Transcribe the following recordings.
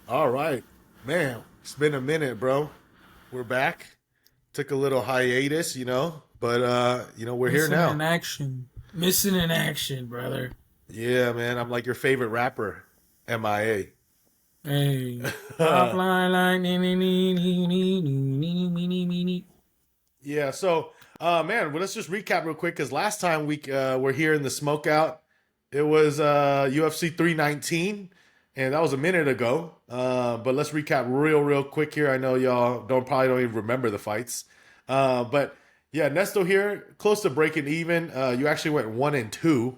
All right, man. It's been a minute, bro. We're back. Took a little hiatus, but we're here Missing in now. action. Missing in action, brother. Yeah, man. I'm like your favorite rapper, MIA. Hey. Fly fly like nee, nee, nee, nee, nee, nee, nee, nee, nee, nee. Yeah. So, man, well, let's just recap real quick because last time we were here in the SmokeOut, it was UFC 319, and that was a minute ago. But let's recap real quick here. I know y'all don't even remember the fights, but yeah, Nesto here, close to breaking even. You actually went 1-2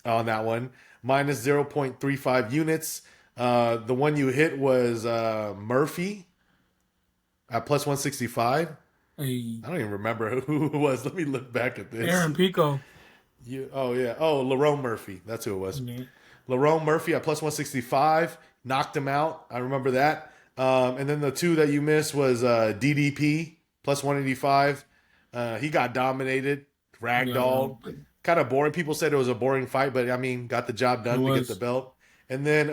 on that one, minus 0.35 units. The one you hit was Murphy at plus 165. Hey. I don't even remember who it was. Let me look back at this. Aaron Pico. Oh yeah. Oh, Lerone Murphy. That's who it was. Yeah. Lerone Murphy at plus 165 knocked him out. I remember that. And then the two that you missed was DDP plus 185. He got dominated, Yeah, ragdolled. Kind of boring. People said it was a boring fight, but I mean, got the job it done to get the was. belt. And then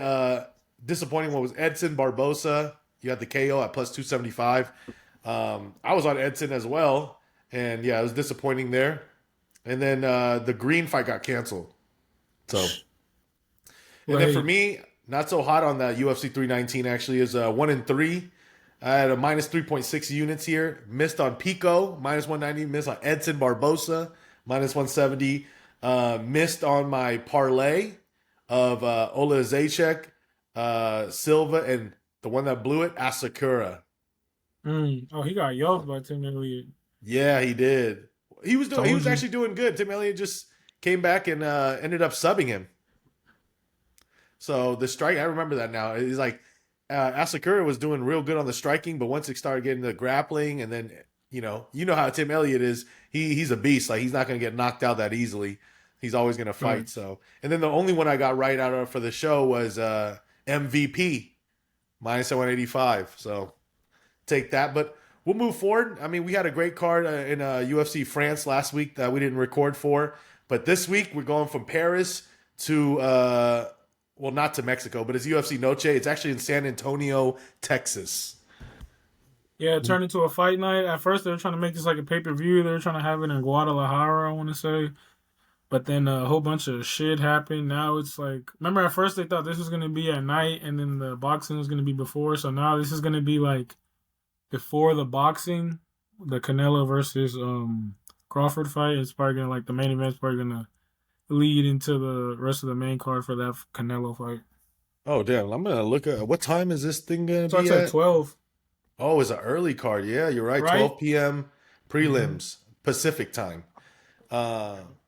disappointing one was Edson Barbosa. You had the KO at plus 275. I was on Edson as well, and yeah, it was disappointing there. And then the Green fight got canceled. So, and Well, then for hey. me, not so hot on that UFC 319 actually is 1-3. I had a minus 3.6 units here. Missed on Pico, minus 190. Missed on Edson Barbosa, minus 170. Missed on my parlay of Ola Zaychek, Silva, and the one that blew it, Asakura. Oh, he got yoked by Tim Elliott. Yeah, he did. He Told was you. actually doing good. Tim Elliott just came back and ended up subbing him. So the strike, I remember that now. He's like Asakura was doing real good on the striking, but once it started getting the grappling, and then you know how Tim Elliott is. He's a beast. Like he's not going to get knocked out that easily. He's always going to Right. fight. So, and then the only one I got right out of for the show was MVP minus 185. So take that. But we'll move forward. I mean, we had a great card in UFC France last week that we didn't record for, but this week we're going from Paris to well, not to Mexico, but it's UFC Noche. It's actually in San Antonio, Texas. Yeah, it turned into a fight night. At first, they were trying to make this like a pay per view. They were trying to have it in Guadalajara, I want to say. But then a whole bunch of shit happened. Now it's like, remember at first they thought this was gonna be at night, and then the boxing was gonna be before. So now this is gonna be like before the boxing, the Canelo versus Crawford fight. It's probably gonna like the main event's probably gonna lead into the rest of the main card for that Canelo fight. Oh damn! I'm gonna look at what time is this thing gonna be Starts at at? 12. Oh, it's an early card. Yeah, you're right. Right? 12 p.m. Mm-hmm. prelims Pacific time.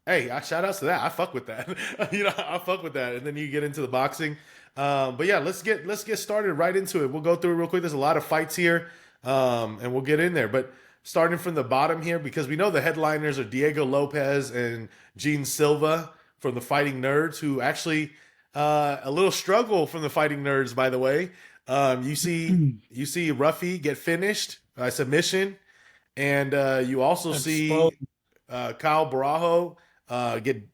Hey, shout outs to that. I fuck with that. I fuck with that. And then you get into the boxing. But yeah, let's get started right into it. We'll go through it real quick. There's a lot of fights here, and we'll get in there. But starting from the bottom here, because we know the headliners are Diego Lopez and Gene Silva from the Fighting Nerds, who actually a little struggle from the Fighting Nerds, by the way. You see Ruffy get finished by submission, and you also Exposed. see Kyle Barajo get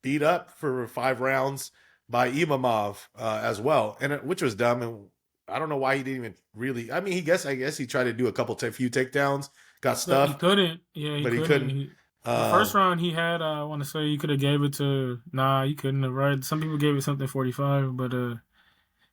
beat up for 5 rounds by Imamov as well, and which was dumb. And I don't know why he didn't even really. I mean, I guess he tried to do a few takedowns, got But he stuffed, couldn't. Yeah, he but he couldn't. couldn't. The first Um, round he had, I want to say you could have gave it to. Nah, you couldn't have. Right? Some people gave it something 45, but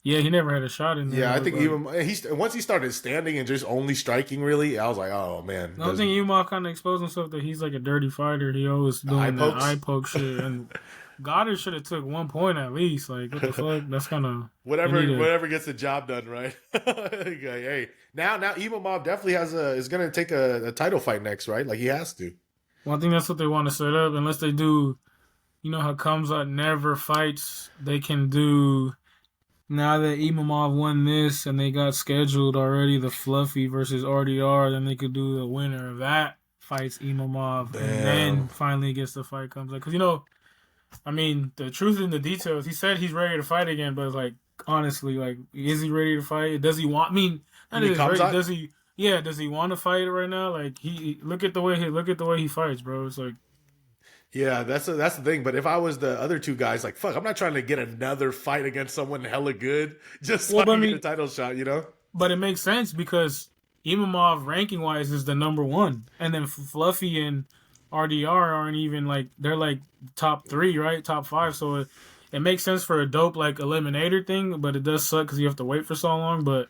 yeah, he never had a shot in there. yeah, It I looked think like. even once he started standing and just only striking, really, I was like, oh man, The only thing Umar kind of exposed himself that he's like a dirty fighter. He always the eye doing that eye pokes. poke shit, and Goddard should have took 1 point at least. Like what the fuck? That's kind of they whatever need to. whatever gets the job done, right? Okay, hey, now Imamov definitely is gonna take a title fight next, right? Like he has to. Well, I think that's what they want to set up. Unless they do, you know how Kamzat never fights. They can do now that Imamov won this and they got scheduled already the Fluffy versus RDR. Then they could do the winner of that fights Imamov, and then Damn. finally gets the fight comes like because I mean, the truth in the details. He said he's ready to fight again, but like honestly, like, is he ready to fight? Does he want? I mean, You not mean is ready. Kamzat? Does he? Yeah, does he want to fight right now? Like look at the way he fights, bro. It's like Yeah, that's the thing. But if I was the other two guys, like fuck, I'm not trying to get another fight against someone hella good just so Well, I but I can get a mean, title shot. You know? but it makes sense because Imamov ranking wise is the number one, and then Fluffy and RDR aren't even like they're like top three, right? Top five. So it makes sense for a dope like eliminator thing, but it does suck because you have to wait for so long. But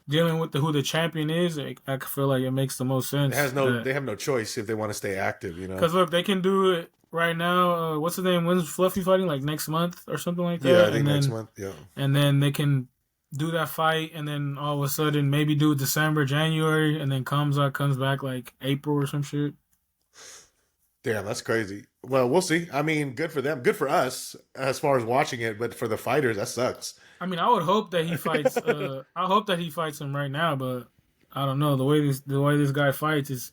dealing with who the champion is, I feel like it makes the most sense that They have no choice if they want to stay active. You know? because look, they can do it right now. What's the name? When's Fluffy fighting? Like next month or something like Yeah, I that, think next month. Yeah. and then they can do that fight, and then all of a sudden maybe do it December, January, and then comes back like April or some shit. Damn, that's crazy. Well, we'll see. I mean, good for them. Good for us as far as watching it, but for the fighters, that sucks. I mean, I would hope that he fights. I hope that he fights him right now, but I don't know. The way this guy fights is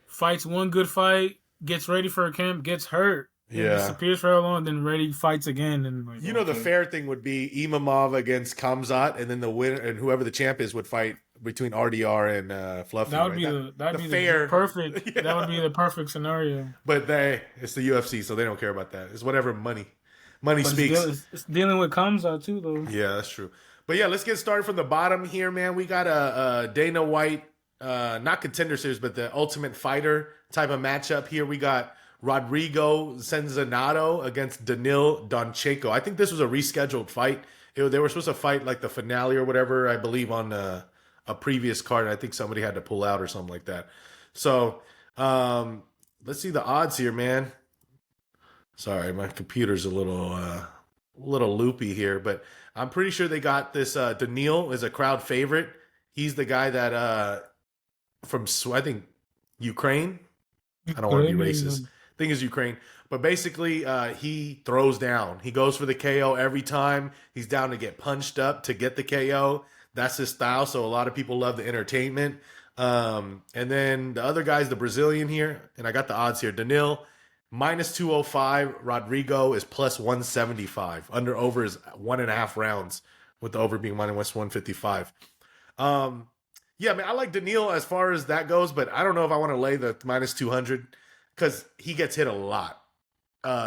fights one good fight, gets ready for a camp, gets hurt, then Yeah. disappears for how long, then ready fights again, and like You know, the okay. fair thing would be Imamov against Kamzat, and then the winner and whoever the champ is would fight between RDR and Fluffy. That would Right? be The the fair. perfect. That would be Yeah. the perfect scenario. But it's the UFC, so they don't care about that. It's whatever money But speaks. it's dealing with Kamza too, though. Yeah, that's true. But yeah, let's get started from the bottom here, man. We got a Dana White, not contender series, but the Ultimate Fighter type of matchup here. We got Rodrigo Senzanato against Danil Donchenko. I think this was a rescheduled fight. They were supposed to fight like the finale or whatever, I believe, on a previous card. I think somebody had to pull out or something like that. So let's see the odds here, man. Sorry, my computer's a little loopy here, but I'm pretty sure they got this. Daniil is a crowd favorite. He's the guy that from I think Ukraine. I don't want to be racist. I think it's Ukraine, but basically he throws down. He goes for the KO every time. He's down to get punched up to get the KO. That's his style. So a lot of people love the entertainment. And then the other guy's the Brazilian here, and I got the odds here. Danil minus 205. Rodrigo is plus 175. Under over is 1.5 rounds, with the over being minus 155. Yeah, man, I like Daniil as far as that goes, but I don't know if I want to lay the minus 200 because he gets hit a lot.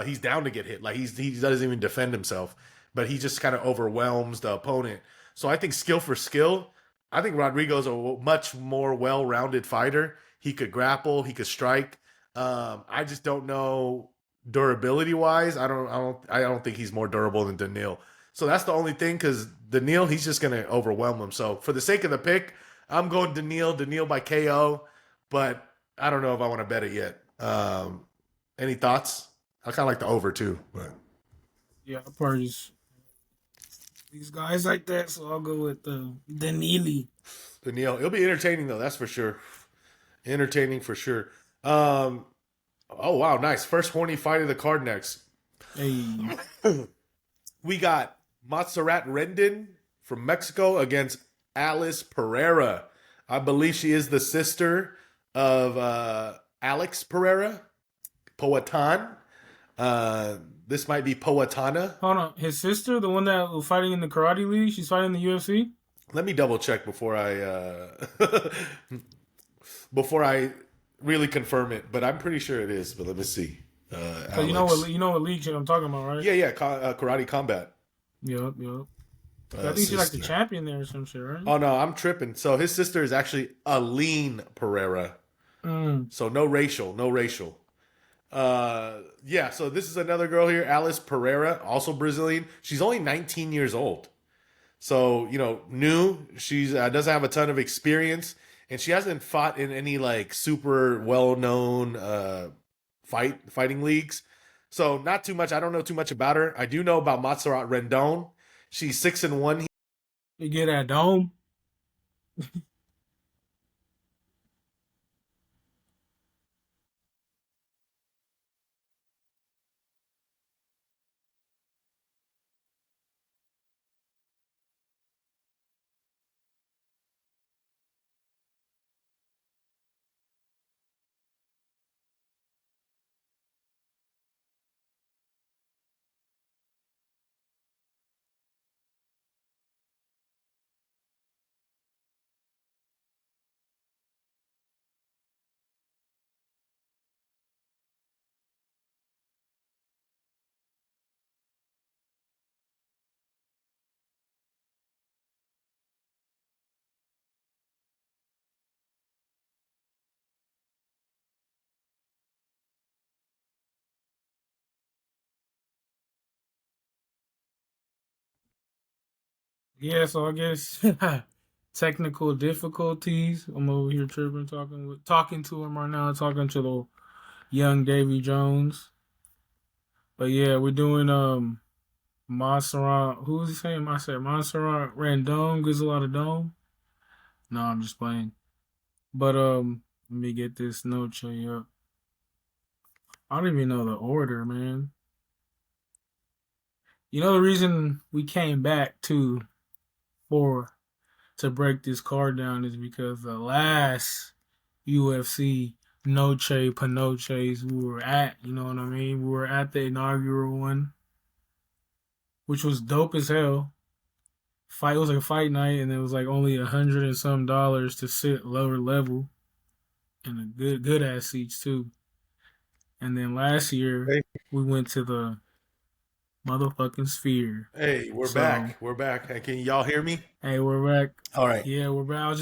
He's down to get hit. Like he doesn't even defend himself, but he just kind of overwhelms the opponent. So I think skill for skill, I think Rodrigo's a much more well-rounded fighter. He could grapple, he could strike. I just don't know durability wise. I don't think he's more durable than Daniil. So that's the only thing because Daniil, he's just gonna overwhelm him. So for the sake of the pick, I'm going Daniil by KO, but I don't know if I want to bet it yet. Any thoughts? I kind of like the over too, but Yeah, I probably just these guys like that, so I'll go with Danili. Daniil, it'll be entertaining though. That's for sure. Entertaining for sure. Um, oh wow, nice first horny fight of the card next. Hey, We got Montserrat Rendon from Mexico against Alice Pereira. I believe she is the sister of Alex Pereira, Poatan. This might be Poatana. hold on. His sister, the one that was fighting in the karate league, she's fighting in the UFC. Let me double check before before I really confirm it, but I'm pretty sure it is. But let me see. So you know what league shit I'm talking about, right? Yeah, Karate Combat. Yep. I think she's like the Sister. champion there or some shit, right? Oh no, I'm tripping. So his sister is actually Aline Pereira. Mm. So no racial, no racial. Yeah, so this is another girl here, Alice Pereira, also Brazilian. She's only 19 years old. So, new. She's doesn't have a ton of experience, and she hasn't fought in any like super well-known fighting leagues. So, not too much. I don't know too much about her. I do know about Montserrat Rendon. She's 6-1. You get that dome. Yeah, so I guess technical difficulties. I'm over here tripping, talking to him right now, talking to the young Davy Jones. But yeah, we're doing Montserrat. Who was he saying? I said Montserrat Randome gives a lot of dome. No, I'm just playing. But let me get this Noche up. I don't even know the order, man. You know the reason we came back for to break this card down is because the last UFC Noche Panoches we were at, you know what I mean? We were at the inaugural one, which was dope as hell. Fight, it was like a fight night, and it was like only $100 and some to sit lower level, and a good ass seats too. And then last year Hey, we went to the motherfucking Sphere. hey, we're So back. We're back. Hey, can y'all hear me? hey, we're back. All right. Yeah, we're back. I was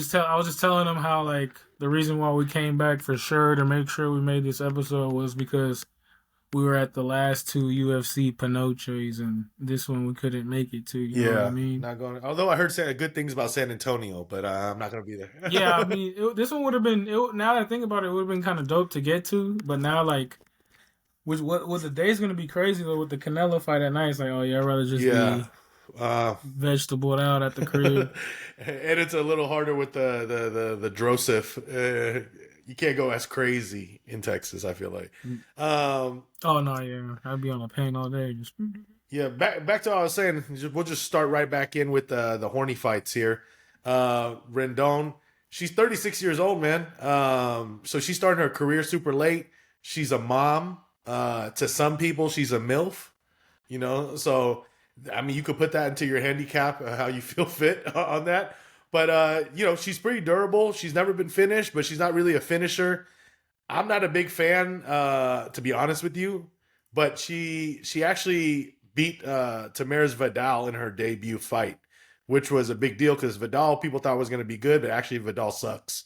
just telling them how like the reason why we came back for sure to make sure we made this episode was because we were at the last two UFC Panoches, and this one we couldn't make it to. You know what I Yeah, mean? not going. Although I heard good things about San Antonio, but I'm not going to be Yeah, I there. mean, this one would have been. Now that I think about it, it would have been kind of dope to get to. But now, like, which what the day's gonna be crazy though with the Canelo fight at night. It's like, oh yeah, I'd rather just Yeah. be Uh, vegetable out at the crib. and it's a little harder with the Drosif. You can't go as crazy in Texas. I feel like. Um, Oh no, yeah, I'd be on the pain all day. Just yeah, back to what I was saying. We'll just start right back in with the horny fights here. Rendon, she's 36 years old, man. So she started her career super late. She's a mom. To some people, she's a MILF. You know, so I mean, you could put that into your handicap, how you feel fit on that. But you know, she's pretty durable. She's never been finished, but she's not really a finisher. I'm not a big fan, to be honest with you. But she actually beat Tamires Vidal in her debut fight, which was a big deal because Vidal people thought was going to be good, but actually Vidal sucks.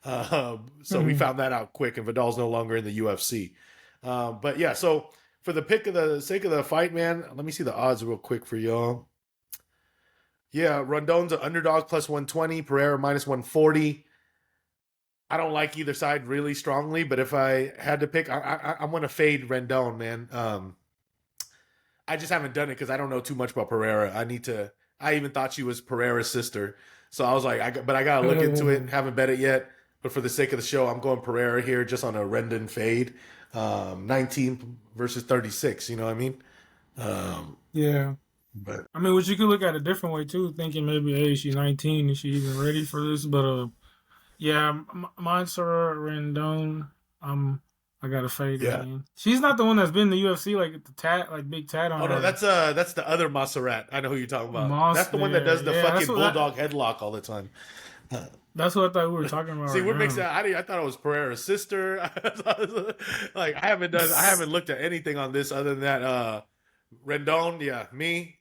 So we Mhm. found that out quick, and Vidal's no longer in the UFC. But yeah, so for the pick of the sake of the fight, man, let me see the odds real quick for y'all. Yeah, Rondon's an underdog plus 120, Pereira minus 140. I don't like either side really strongly, but if I had to pick, I'm gonna fade Rendon, man. I just haven't done it because I don't know too much about Pereira. I need to. I even thought she was Pereira's sister, so I was like, but I gotta look into it. Haven't bet it yet, but for the sake of the show, I'm going Pereira here, just on a Rendon fade. 19 versus 36. You know what I mean? Um, Yeah, but I mean, which you could look at a different way too, thinking maybe, hey, she's 19, is she even ready for this? But yeah, Montserrat Rendon, um, I gotta fade her, yeah. man. She's not the one that's been in the UFC like the tat, like big tat on Oh no, her. that's the other Maserat. I know who you're talking about. That's the one that Monster, does the yeah, fucking bulldog headlock all the time. that's what I thought we were talking about See, right what makes now. that? I thought it was Pereira's sister. Like I haven't looked at anything on this other than that. Rendon, yeah, me.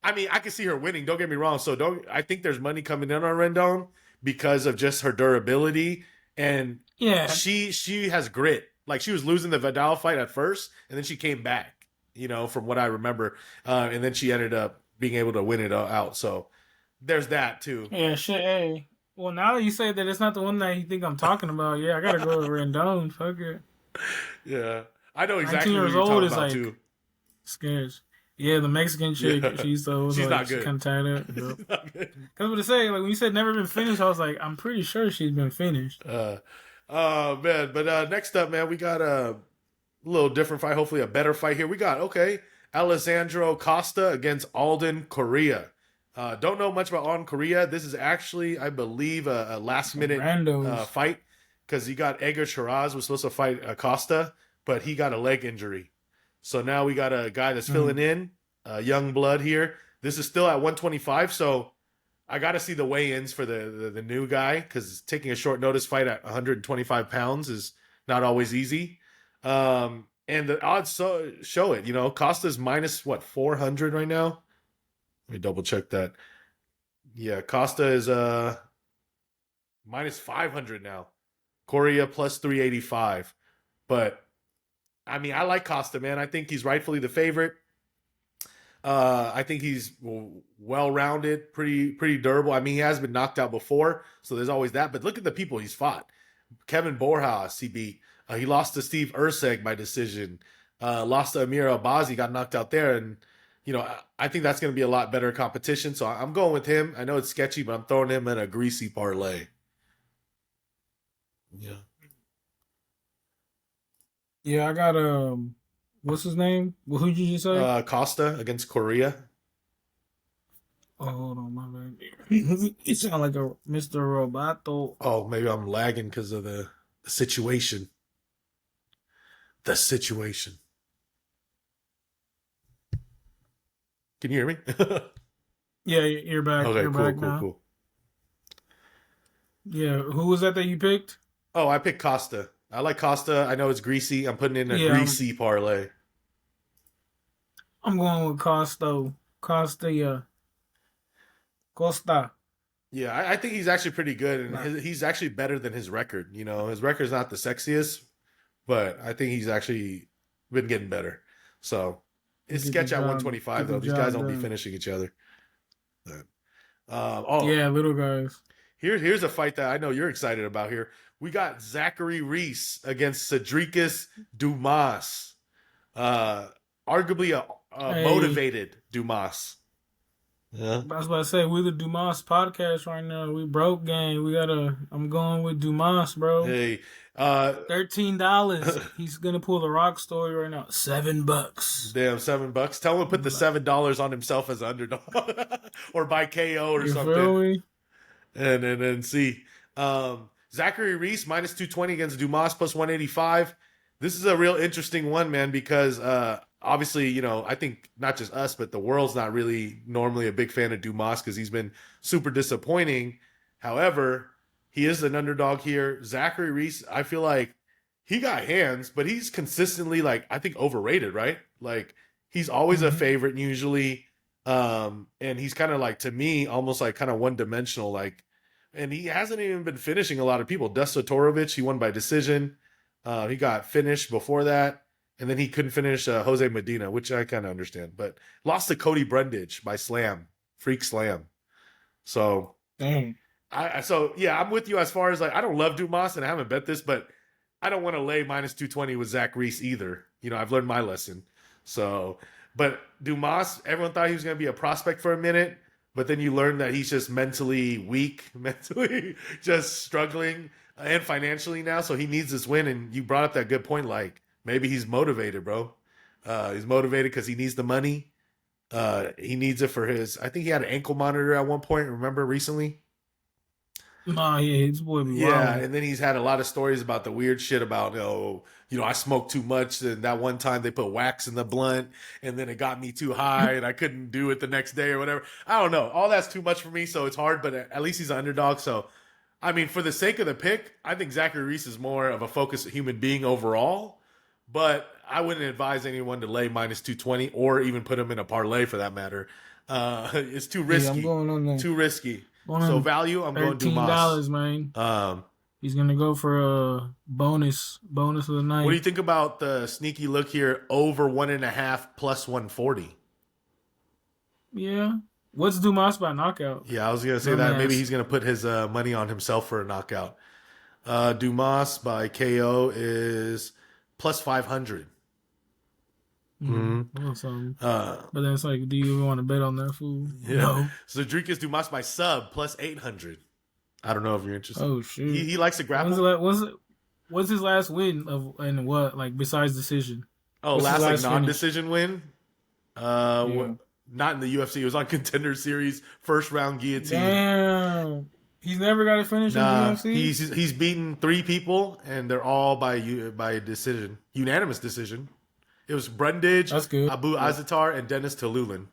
I mean, I can see her winning. Don't get me wrong. So don't. I think there's money coming in on Rendon because of just her durability, and Yeah, she has grit. Like she was losing the Vidal fight at first, and then she came back. You know, from what I remember, and then she ended up being able to win it out. So there's that too. yeah, shit. Hey, well, now that you say that it's not the one that you think I'm talking about, yeah, I gotta go with Rendon. Fuck it. Yeah, I know 19 exactly who years you're old talking is about like too. scared. Yeah, the Mexican chick, Yeah, she's so was she's like not she good. kind of tied up. Yep. She's not good. Cause what to say, like when you said never been finished, I was like, I'm pretty sure she's been finished. Uh, oh man, but next up, man, we got a little different fight. Hopefully, a better fight here. We got Alessandro Costa against Alden Correa. Don't know much about Alden Correa. This is actually, I believe, a last Some minute randos. fight because he got Edgar Shiraz was supposed to fight Costa, but he got a leg injury. So now we got a guy that's filling Mm. in, young blood here. This is still at 125, so I got to see the weigh-ins for the new guy because taking a short notice fight at 125 pounds is not always easy. And the odds show it. You know, Costa's minus what 400 right now. Let me double check that. Yeah, Costa is minus 500 now. Correa plus 385. But I mean, I like Costa, man. I think he's rightfully the favorite. I think he's well-rounded, pretty durable. I mean, he has been knocked out before, so there's always that. But look at the people he's fought. Kevin Borjas, he beat. He lost to Steve Urseg by decision. Lost to Amir Albazi, got knocked out there, and I think that's going to be a lot better competition. So I'm going with him. I know it's sketchy, but I'm throwing him in a greasy parlay. Yeah. Yeah, I got what's his name? Well, who'd you just say? Costa against Korea. Oh, hold on, my bad. You sound like a Mr. Roboto. Oh, maybe I'm lagging because of the situation. The situation. Can you hear me? Yeah, you're back. Okay, You're cool, back cool, now. cool. Yeah, who was that you picked? Oh, I picked Costa. I like Costa. I know it's greasy. I'm putting in a Yeah, greasy parlay. I'm going with Costa. Costa, yeah. Costa. Yeah, I think he's actually pretty good, and Nah, he's actually better than his record. His record's not the sexiest, but I think he's actually been getting better. So he it's get the sketch at job, 125 get the though. These guys job don't be done. finishing each other. But, oh, Yeah, little guys. here's a fight that I know you're excited about. Here we got Zachary Reese against Cedricus Dumas. Uh, Arguably a Hey, motivated Dumas. Yeah. I was about to say we the Dumas podcast right now. We broke gang. I'm going with Dumas, bro. Hey, uh, $13. He's gonna pull the rock story right now. $7. damn, $7. Tell him to put the $7 on himself as an underdog, or by KO or You something, feel me? and see. Zachary Reese minus 220 against Dumas plus 185. This is a real interesting one, man, because obviously, I think not just us, but the world's not really normally a big fan of Dumas because he's been super disappointing. However, he is an underdog here. Zachary Reese, I feel like he got hands, but he's consistently, like, I think overrated, right? Like, he's always a Hmm. favorite usually. And he's kind of like, to me, almost like kind of one dimensional, like, and he hasn't even been finishing a lot of people. Desatorovich, he won by decision. He got finished before that, and then he couldn't finish Jose Medina, which I kind of understand, but lost to Cody Brundage by slam, freak slam. So Dang. so yeah, I'm with you as far as, like, I don't love Dumas, and I haven't bet this, but I don't want to lay minus 220 with Zach Reese either. I've learned my lesson. So, but Dumas, everyone thought he was going to be a prospect for a minute, but then you learn that he's just mentally weak, mentally just struggling, and financially now. So he needs this win. And you brought up that good point. Like, maybe he's motivated, bro. He's motivated because he needs the money. He needs it for I think he had an ankle monitor at one point. Remember recently? Nah, yeah, his boy be Yeah, wilding. and then he's had a lot of stories about the weird shit about, I smoked too much, and that one time they put wax in the blunt, and then it got me too high, and I couldn't do it the next day or whatever. I don't know. All that's too much for me, so it's hard. But at least he's an underdog. So, I mean, for the sake of the pick, I think Zachary Reese is more of a focused human being overall. But I wouldn't advise anyone to lay minus 220 or even put him in a parlay for that matter. It's too Yeah, I'm risky. going on there. Too risky. Going So on value, I'm going Dumas. $13, man. Um, He's gonna go for a bonus of the What do night. you think about the sneaky look here? Over 1.5 plus 140. Yeah. What's Dumas by knockout? Yeah, I was gonna say that maybe Dumbass. he's gonna put his money on himself for a knockout. Dumas by KO is plus 500. Mm, Mm-hmm. awesome. Uh, But then it's like, do you even want to bet on that fool? yeah. No. Cedricus Dumas by sub plus 800. I don't know if you're interested. Oh shoot. He likes to When's the grapple. what's his last win of and what, like, besides decision? Oh, What's his last like last finish? non-decision win. Yeah. Not in the UFC. It was on Contender Series, first round guillotine. Damn. He's never got a finish in the Nah, UFC? he's beaten 3 people, and they're all by decision, unanimous decision. It was Brundage, That's good. Abu Azatar, and Dennis Talulin.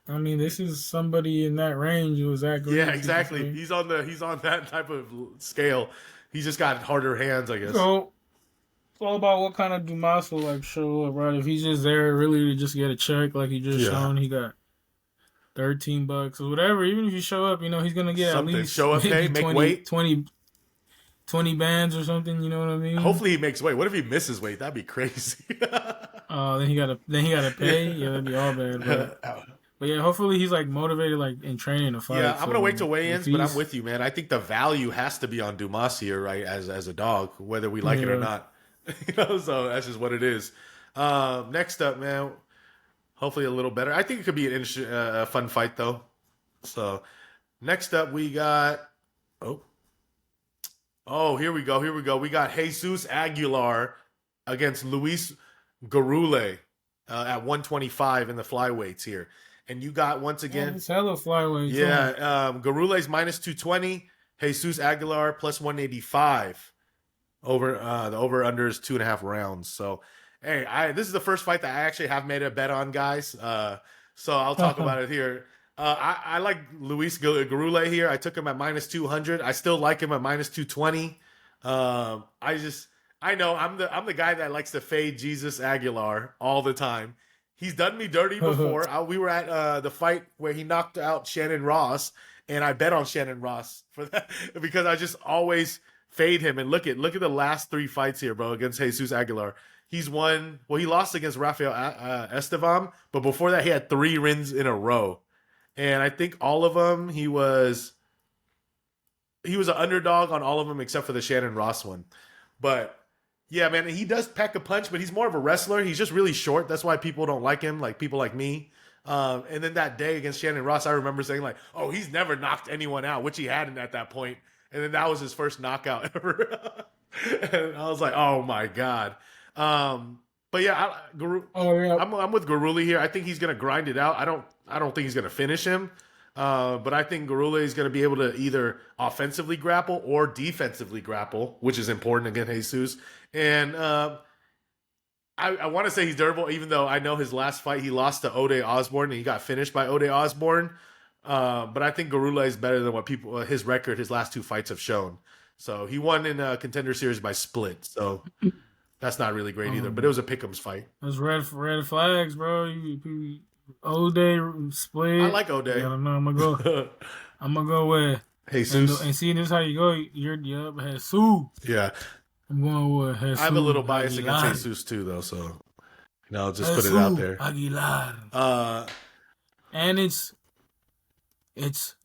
I mean, this is somebody in that range who was that great. Yeah, exactly. He's on that type of scale. He's just got harder hands, I guess. So it's all about what kind of Dumas will, like, show up, right? If he's just there really to just get a check, like he just Yeah. shown, he got $13 or whatever. Even if you show up, he's gonna get Something. at least Show up, maybe hey, make 20, weight. 20 bands or something. You know what I mean? Hopefully he makes weight. What if he misses weight? That'd be crazy. then he gotta pay. Yeah, that'd be all bad. But yeah, hopefully he's like motivated like in training to Yeah, fight. I'm gonna wait till So if weigh-ins, but I'm he's with you, man. I think the value has to be on Dumas here, right? As a dog, whether we like it or yeah. not. So that's just what it is. Next up, man. Hopefully a little better. I think it could be an interesting, fun fight though. So next up, we got oh here we go. Here we go. We got Jesus Aguilar against Luis Garule at 125 in the flyweights here. And you got once Man, again, it's hella flyweight. yeah, Garule's minus 220, Jesus Aguilar plus 185. Over the over under is 2.5 rounds. So hey, this is the first fight that I actually have made a bet on, guys. So I'll talk about it here. I like Luis Garule here. I took him at minus 200. I still like him at minus 220. I know I'm the guy that likes to fade Jesus Aguilar all the time. He's done me dirty before. We were at the fight where he knocked out Shannon Ross, and I bet on Shannon Ross for that because I just always fade him. And look at the last 3 fights here, bro, against Jesus Aguilar. He's won. Well, he lost against Rafael Estevam, but before that, he had 3 wins in a row, and I think all of them he was an underdog on all of them except for the Shannon Ross one. But yeah, man, he does pack a punch, but he's more of a wrestler. He's just really short. That's why people don't like him, like people like me. And then that day against Shannon Ross, I remember saying like, "Oh, he's never knocked anyone out," which he hadn't at that point. And then that was his first knockout ever. And I was like, "Oh my god!" But yeah, I'm with Garuli here. I think he's gonna grind it out. I don't think he's gonna finish him. But I think Garula is going to be able to either offensively grapple or defensively grapple, which is important against Jesus. And I want to say he's durable, even though I know his last fight he lost to Ode Osborne and he got finished by Ode Osborne. But I think Garula is better than what his record, his last 2 fights have shown. So he won in a contender series by split. So that's not really great either. But it was a pick'ems fight. Those red flags, bro. Ode split. I like Ode. Yeah, no, I'm gonna go with Jesus. And see, this is how you go. You're Jesus. Yeah. I'm going with Jesus. I have a little bias against Jesus too, though. So I'll just put it out there. Aguilar. And it's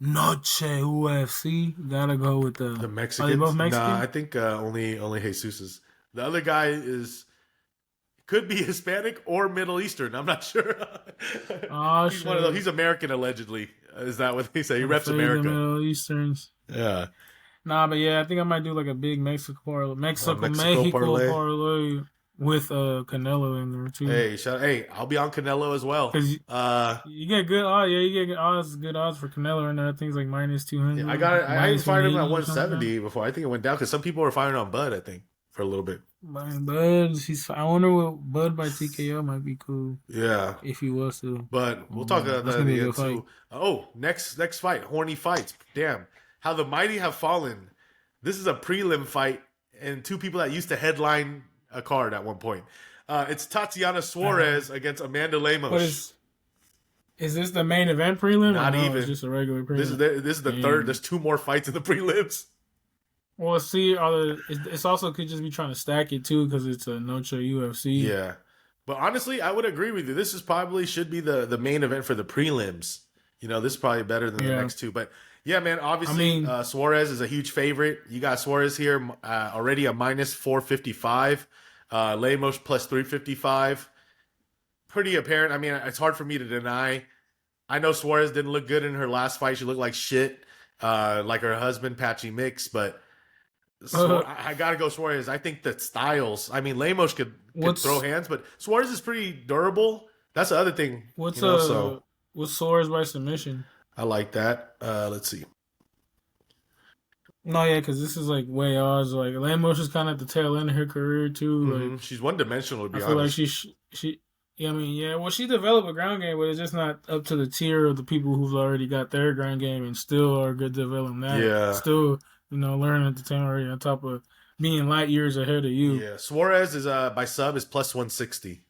Noche UFC. Gotta go with the Mexicans. Are they both Mexican? Nah, I think only Jesus is. The other guy could be Hispanic or Middle Eastern. I'm not sure. Oh, he's one of those. He's American allegedly. Is that what they say? He reps America. The Middle Easterns. Yeah. Nah, but yeah, I think I might do like a big Mexico parlay with Canelo in there too. Hey, I'll be on Canelo as well. You get good odds. Yeah, you get good odds for Canelo and that thing's like minus 200. Yeah, I fired him at 170 before. I think it went down because some people were firing on Bud. I think for a little bit. Bud, I wonder what Bud by TKO might be cool. Yeah, if he was to. But we'll talk about that at the end too. Oh, next fight, horny fights. Damn, how the mighty have fallen. This is a prelim fight, and 2 people that used to headline a card at one point. It's Tatiana Suarez against Amanda Lemos. Is this the main event prelim? Not even. It's just a regular prelim. This is the third. There's 2 more fights in the prelims. Well, see, it's also could just be trying to stack it too because it's a Noche UFC. Yeah, but honestly, I would agree with you. This is probably should be the main event for the prelims. This is probably better than the next 2. But yeah, man, obviously Suarez is a huge favorite. You got Suarez here already a minus 455. Lemos plus 355. Pretty apparent. I mean, it's hard for me to deny. I know Suarez didn't look good in her last fight. She looked like shit, like her husband, Patchy Mix, but I gotta go Suarez. I think that styles. I mean, Lemos could throw hands, but Suarez is pretty durable. That's the other thing. What's Suarez by submission? I like that. Let's see. No, yeah, because this is like way odds. Like Lemos is kind of at the tail end of her career too. Mm-hmm. Like she's one dimensional. To be honest, I feel like she. Yeah, I mean, yeah. Well, she developed a ground game, but it's just not up to the tier of the people who've already got their ground game and still are good developing that. Yeah. Still, learning at the time already on top of being light years ahead of you. Yeah. Suarez is by sub is plus 160.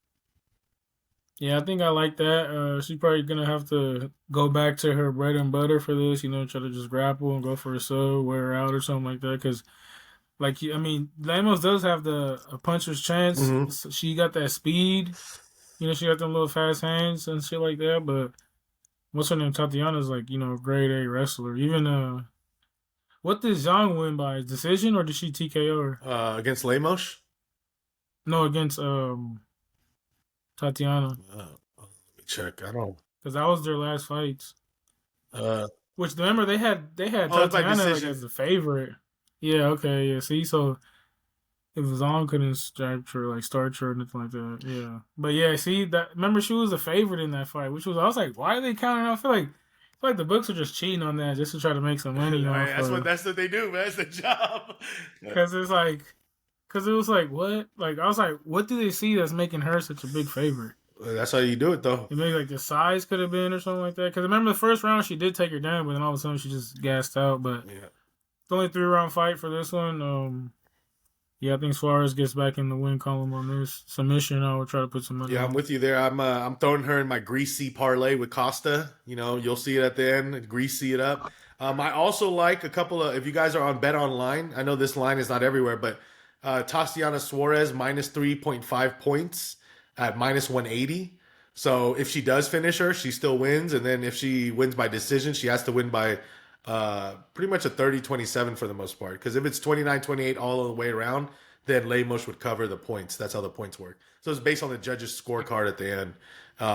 Yeah, I think I like that. She's probably gonna have to go back to her bread and butter for this. Try to just grapple and go for a sub, wear her out or something like that. Because, Lemos does have a puncher's chance. Mm-hmm. So she got that speed. You know, she got them little fast hands and shit like that. But what's her name? Tatiana's like, you know, a grade A wrestler. Even what did Zhang win by decision or did she TKO her? Against Lemos. No, against Tatiana, Let me check. I don't. because that was their last fights. Uh, Which remember they had oh, it's by Tatiana like decision. as the favorite. Yeah, okay, yeah. See, so if Zong couldn't strike her, like start her or anything like that, yeah. But yeah, see that remember she was the favorite in that fight, which was I was like, why are they counting? I feel like the books are just cheating on that just to try to make some money off. That's what they do, man. That's the job. Because it's like, because it was like what? Like I was like, what do they see that's making her such a big favorite? That's how you do it, though. Maybe like the size could have been or something like that. Because remember the first round she did take her down, but then all of a sudden she just gassed out. But Yeah. it's only 3 round fight for this one. Yeah, I think Suarez gets back in the win column on this submission. I will try to put some money. Yeah, I'm on. with you there. I'm throwing her in my greasy parlay with Costa. You know, you'll see it at the end. Greasy it up. I also like a couple of. If you guys are on Bet Online, I know this line is not everywhere, but Tatiana Suarez -3.5 points at -180. So if she does finish her, she still wins, and then if she wins by decision, she has to win by pretty much a 30-27 for the most part. Because if it's 29-28 all the way around, then Lemos would cover the points. That's how the points work. So it's based on the judge's scorecard at the end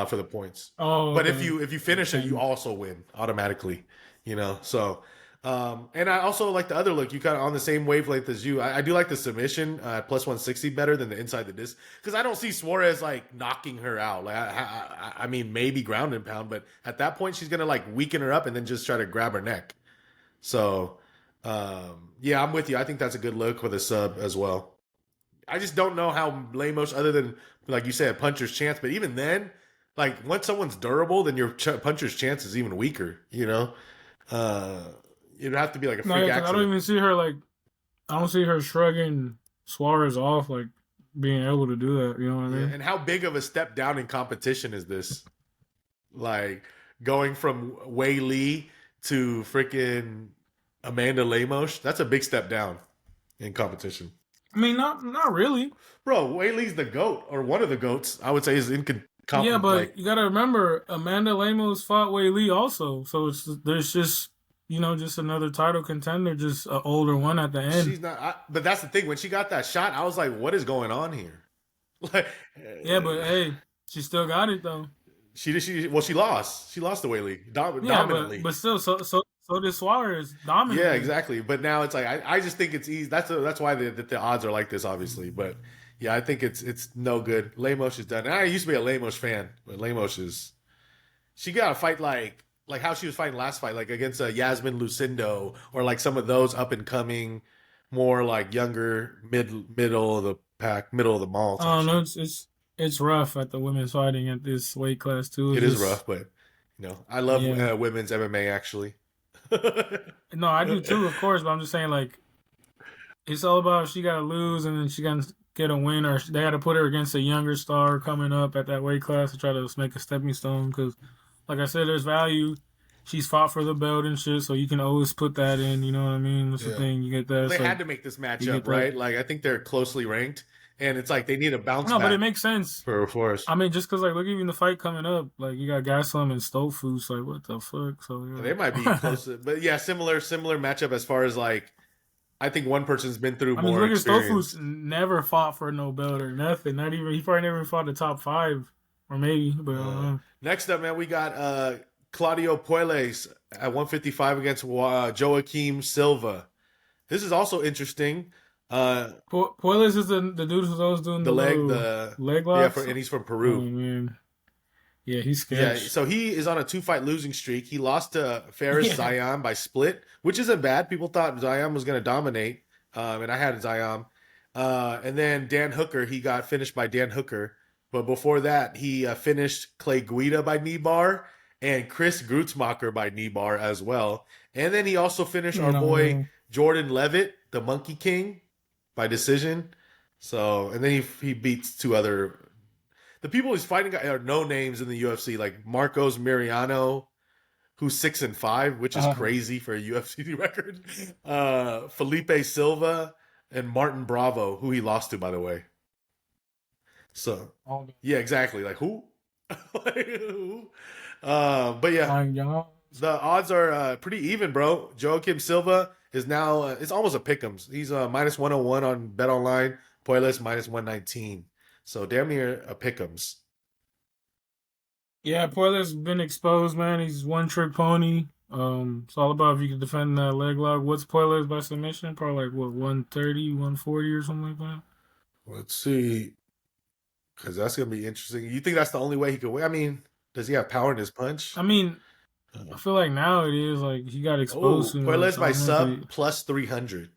for the points. Oh, But okay. if you finish it, you also win automatically. You know, so and I also like the other look. You kind of on the same wavelength as you. I do like the submission at +160 better than the inside the disc because I don't see Suarez like knocking her out. Like I mean maybe ground and pound, but at that point she's gonna like weaken her up and then just try to grab her neck. So yeah, I'm with you. I think that's a good look with a sub as well. I just don't know how Lemos, other than like you said, puncher's chance. But even then, like once someone's durable, then your puncher's chance is even weaker. You know, uh, it'd have to be like a No, freak yeah, 'cause I don't accident. even see her like. I don't see her shrugging Suarez off, like being able to do that. You know what I Yeah, mean? and how big of a step down in competition is this? Like going from Wei Lee to freaking Amanda Lemos. That's a big step down in competition. I mean, not really. Bro, Wei Lee's the GOAT, or one of the GOATs. I would say is Yeah, like but you gotta remember Amanda Lemos fought Wei Lee also, so there's just just another title contender, just an older one at the end. she's not. But that's the thing. When she got that shot, I was like, "What is going on here?" Like, Yeah, but hey, she still got it though. she lost. She lost to Wei Lee Yeah, dominantly. but still, so did Suarez Yeah, dominantly. exactly. But now it's like I just think it's easy. That's why the odds are like this, obviously. But yeah, I think it's no good. Lemos is done. And I used to be a Lemos fan, but Lemos is she got to fight like how she was fighting last fight, like against Yasmin Lucindo or like some of those up and coming, more like younger middle of the pack, middle of the mall I type don't shit. know. It's rough at the women's fighting at this weight class too. It It's is just rough, but I love yeah. women's MMA actually. No, I do too, of course. But I'm just saying, like, it's all about if she got to lose and then she got to get a win, or they got to put her against a younger star coming up at that weight class to try to make a stepping stone. Because, like I said, there's value. She's fought for the belt and shit, so you can always put that in. You know what I mean? That's the Yeah. thing. You get Well, that. they So had to make this you get matchup, that. right? Like I think they're closely ranked, and it's like they need a bounce No, but it back makes sense. for us. I mean, just because, like, look, even the fight coming up, like, you got Gaslam and Stolfus, like, what the fuck? So, They might be yeah. close, but yeah, similar matchup as far as like I think one person's been through I mean, more look at experience. Stolfus never fought for no belt or nothing. Not even, he probably never fought the top five, or maybe, but I don't know. Next up, man, we got Claudio Puelles at 155 against Joaquim Silva. This is also interesting. Puelas is the dude who's always doing The the leg, little the leg yeah, locks. and he's from Oh, Peru. man. Yeah, he's Yeah, sketch. so he is on a 2-fight losing streak. He lost to Faris Yeah. Zion by split, which isn't bad. People thought Zion was going to dominate, and I had Zion. And then Dan Hooker, he got finished by Dan Hooker. But before that, he finished Clay Guida by knee bar and Chris Grutzmacher by knee bar as well. And then he also finished our boy No. Jordan Levitt, the Monkey King, by decision. So, and then he beats two other. The people he's fighting are no names in the UFC, like Marcos Mariano, who's 6-5, which is crazy for a UFC record. Felipe Silva and Martin Bravo, who he lost to, by the way. So Oh, yeah, exactly. Like who? Like, who? But yeah, Mike Jones. the odds are pretty even, bro. Joaquim Silva is now it's almost a pick'ems. He's minus 101 on Bet Online. Poilus minus 119. So damn near a pick'ems. Yeah, Poyler's been exposed, man. He's one trick pony. It's all about if you can defend that leg lock. What's Poyler's by submission? Probably like what 130, 140 or something like that. Let's see, because that's gonna be interesting. You think that's the only way he could win? I mean, does he have power in his punch? I mean, I Uh, feel like now it is like he got exposed oh, too much. Poilus I by don't know if sub they. plus 300.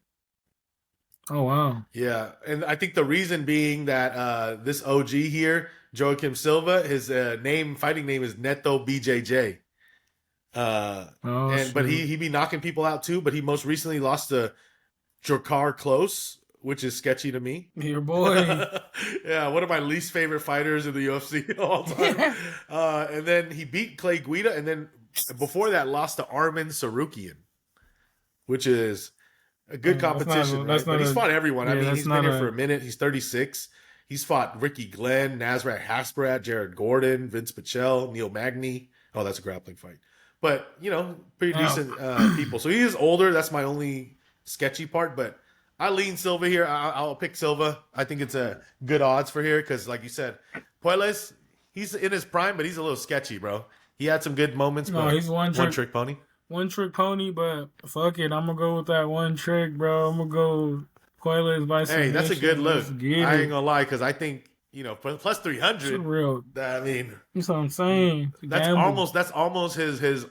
Oh wow. Yeah, and I think the reason being that this OG here, Joaquim Silva, his fighting name is Neto BJJ. Uh, Oh but shit. he be knocking people out too. But he most recently lost to Drakkar Close, which is sketchy to me. Your boy. Yeah, one of my least favorite fighters in the UFC of all time. And then he beat Clay Guida, and then before that lost to Armin Sarukian, which is a good That's not. competition, right? That's But not he's a. fought everyone. I Yeah, mean, that's he's been not here for a a. minute. He's 36. He's fought Ricky Glenn, Nasrat Hasprat, Jared Gordon, Vince Pichel, Neil Magny. Oh, that's a grappling fight. But, pretty Wow. decent people. So he is older. That's my only sketchy part. But I lean Silva here. I'll pick Silva. I think it's a good odds for here because, like you said, Puelas, he's in his prime, but he's a little sketchy, bro. He had some good moments, No, but he's one trick pony. one trick pony. But fuck it, I'm gonna go with that one trick, bro. I'm gonna go Poyler's by Hey, that's a good submission. look. Let's get I ain't it. gonna lie, because I think plus It's a 300. real. I mean, That's what I'm saying. It's a that's gamble. almost his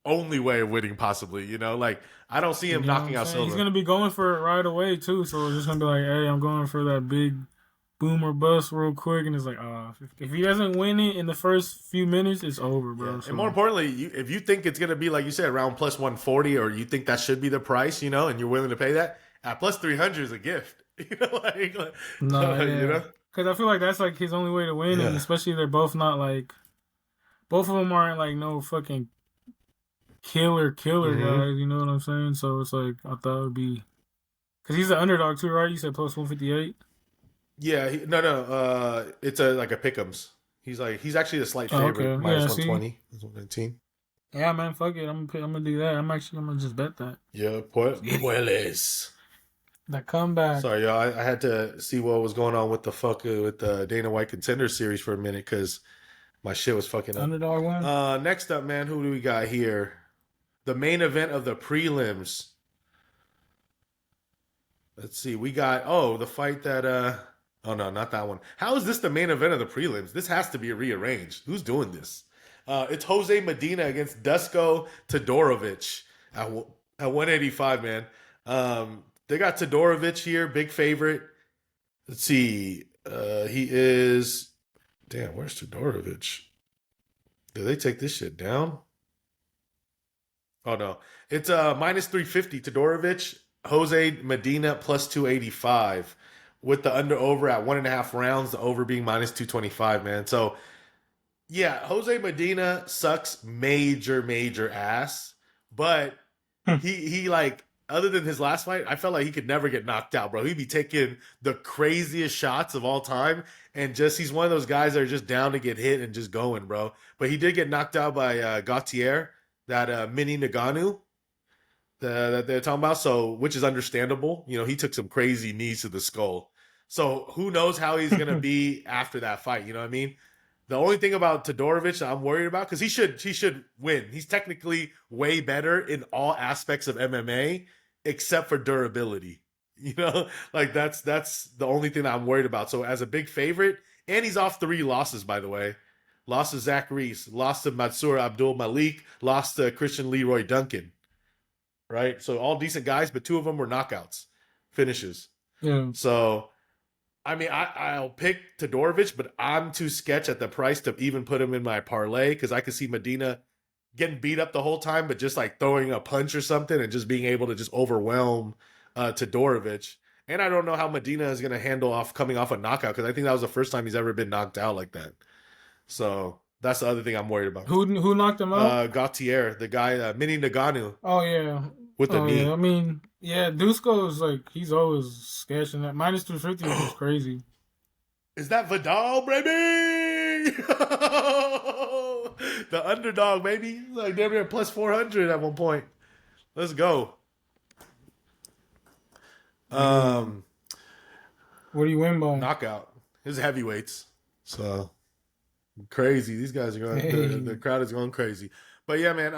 only way of winning, possibly. Like I don't see You him know what knocking I'm out saying? He's Silva. gonna be going for it right away too. So it's just gonna be like, hey, I'm going for that big boom or bust real quick, and it's like, if he doesn't win it in the first few minutes, it's over, Yeah, bro. and more So importantly, if you think it's gonna be like you said, around plus 140, or you think that should be the price, and you're willing to pay that, at plus 300 is a gift. nah, You yeah, know, because I feel like that's like his only way to win, and yeah. especially they're both not like both of them aren't like no fucking killer hmm guys. You know what I'm saying? So it's like I thought it would be because he's the underdog too, right? You said plus 158. Yeah, no. It's like a pick'ems. He's actually a slight Oh, favorite, okay, minus yeah. See, 120, 119. yeah, man, fuck it. I'm gonna do that. I'm gonna just bet that. Yeah, Let's get it. Pueles. That comeback. Sorry, y'all. I had to see what was going on with the Dana White Contender Series for a minute because my shit was fucking up. Underdog one. Next up, man, who do we got here? The main event of the prelims. Let's see. We got the fight that oh no, not that one. How is this the main event of the prelims? This has to be rearranged. Who's doing this? It's Jose Medina against Dusko Todorovic at 185, man. They got Todorovic here, big favorite. Let's see. He is. Damn, where's Todorovic? Did they take this shit down? Oh no, it's minus 350. Todorovic, Jose Medina plus 285, with the under over at 1.5 rounds. The over being minus 225. Man, so yeah, Jose Medina sucks major ass, but he like other than his last fight, I felt like he could never get knocked out, bro. He'd be taking the craziest shots of all time, and just he's one of those guys that are just down to get hit and just going, bro. But he did get knocked out by Gautier, that Mini Naganu that they're talking about. So, which is understandable. He took some crazy knees to the skull. So who knows how he's gonna be after that fight? You know what I mean? The only thing about Todorovic that I'm worried about, because he should win. He's technically way better in all aspects of MMA except for durability. Like that's the only thing that I'm worried about. So as a big favorite, and he's off 3 losses, by the way. Lost to Zach Reese, lost to Matsur Abdul Malik, lost to Christian Leroy Duncan. Right? So all decent guys, but 2 of them were knockouts, finishes. Yeah. So I mean, I'll pick Todorovic, but I'm too sketch at the price to even put him in my parlay because I could see Medina getting beat up the whole time, but just like throwing a punch or something and just being able to just overwhelm Todorovic. And I don't know how Medina is going to handle coming off a knockout because I think that was the first time he's ever been knocked out like that. So that's the other thing I'm worried about. Who knocked him out? Gautier, the guy, Mini Naganu, Oh yeah. with the Oh knee. yeah. I mean, yeah. Dusko is like he's always sketching that minus 250 is just crazy. Is that Vidal, baby? The underdog, baby. Like damn near plus 400 at one point. Let's go. Hey, what do you win by? Knockout. His heavyweights. So crazy. These guys are going. The Hey, crowd is going crazy. But yeah, man.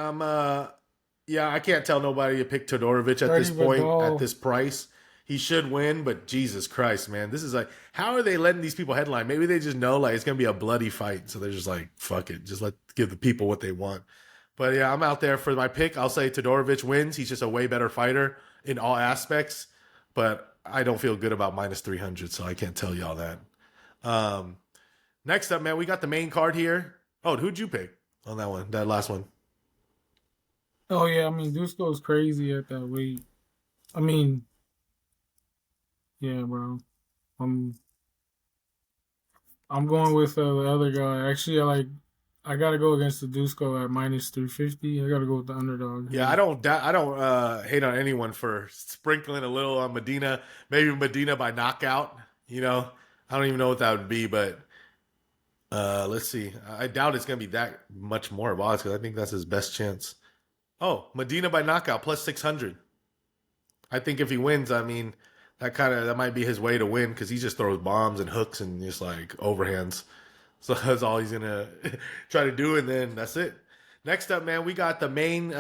Yeah, I can't tell nobody to pick Todorovic at this 30 point at Vidal. this price. He should win, but Jesus Christ, man, this is like, how are they letting these people headline? Maybe they just know like it's gonna be a bloody fight, so they're just like, fuck it, just give the people what they want. But yeah, I'm out there for my pick. I'll say Todorovic wins. He's just a way better fighter in all aspects, but I don't feel good about minus 300, so I can't tell y'all that. Um, Next up, man, we got the main card here. Oh, who'd you pick on that one? That last one? Oh yeah, I mean Dusko's crazy at that weight. I mean, yeah, bro. I'm I'm going with the other guy. Actually, I gotta go against the Dusko at minus 350. I gotta go with the underdog Yeah, here. I don't hate on anyone for sprinkling a little on Medina. Maybe Medina by knockout. You know, I don't even know what that would be, but let's see. I doubt it's gonna be that much more of odds because I think that's his best chance. Oh, Medina by knockout plus 600. I think if he wins, I mean that might be his way to win because he just throws bombs and hooks and just like overhands. So that's all he's gonna try to do, and then that's it. Next up, man, we got the main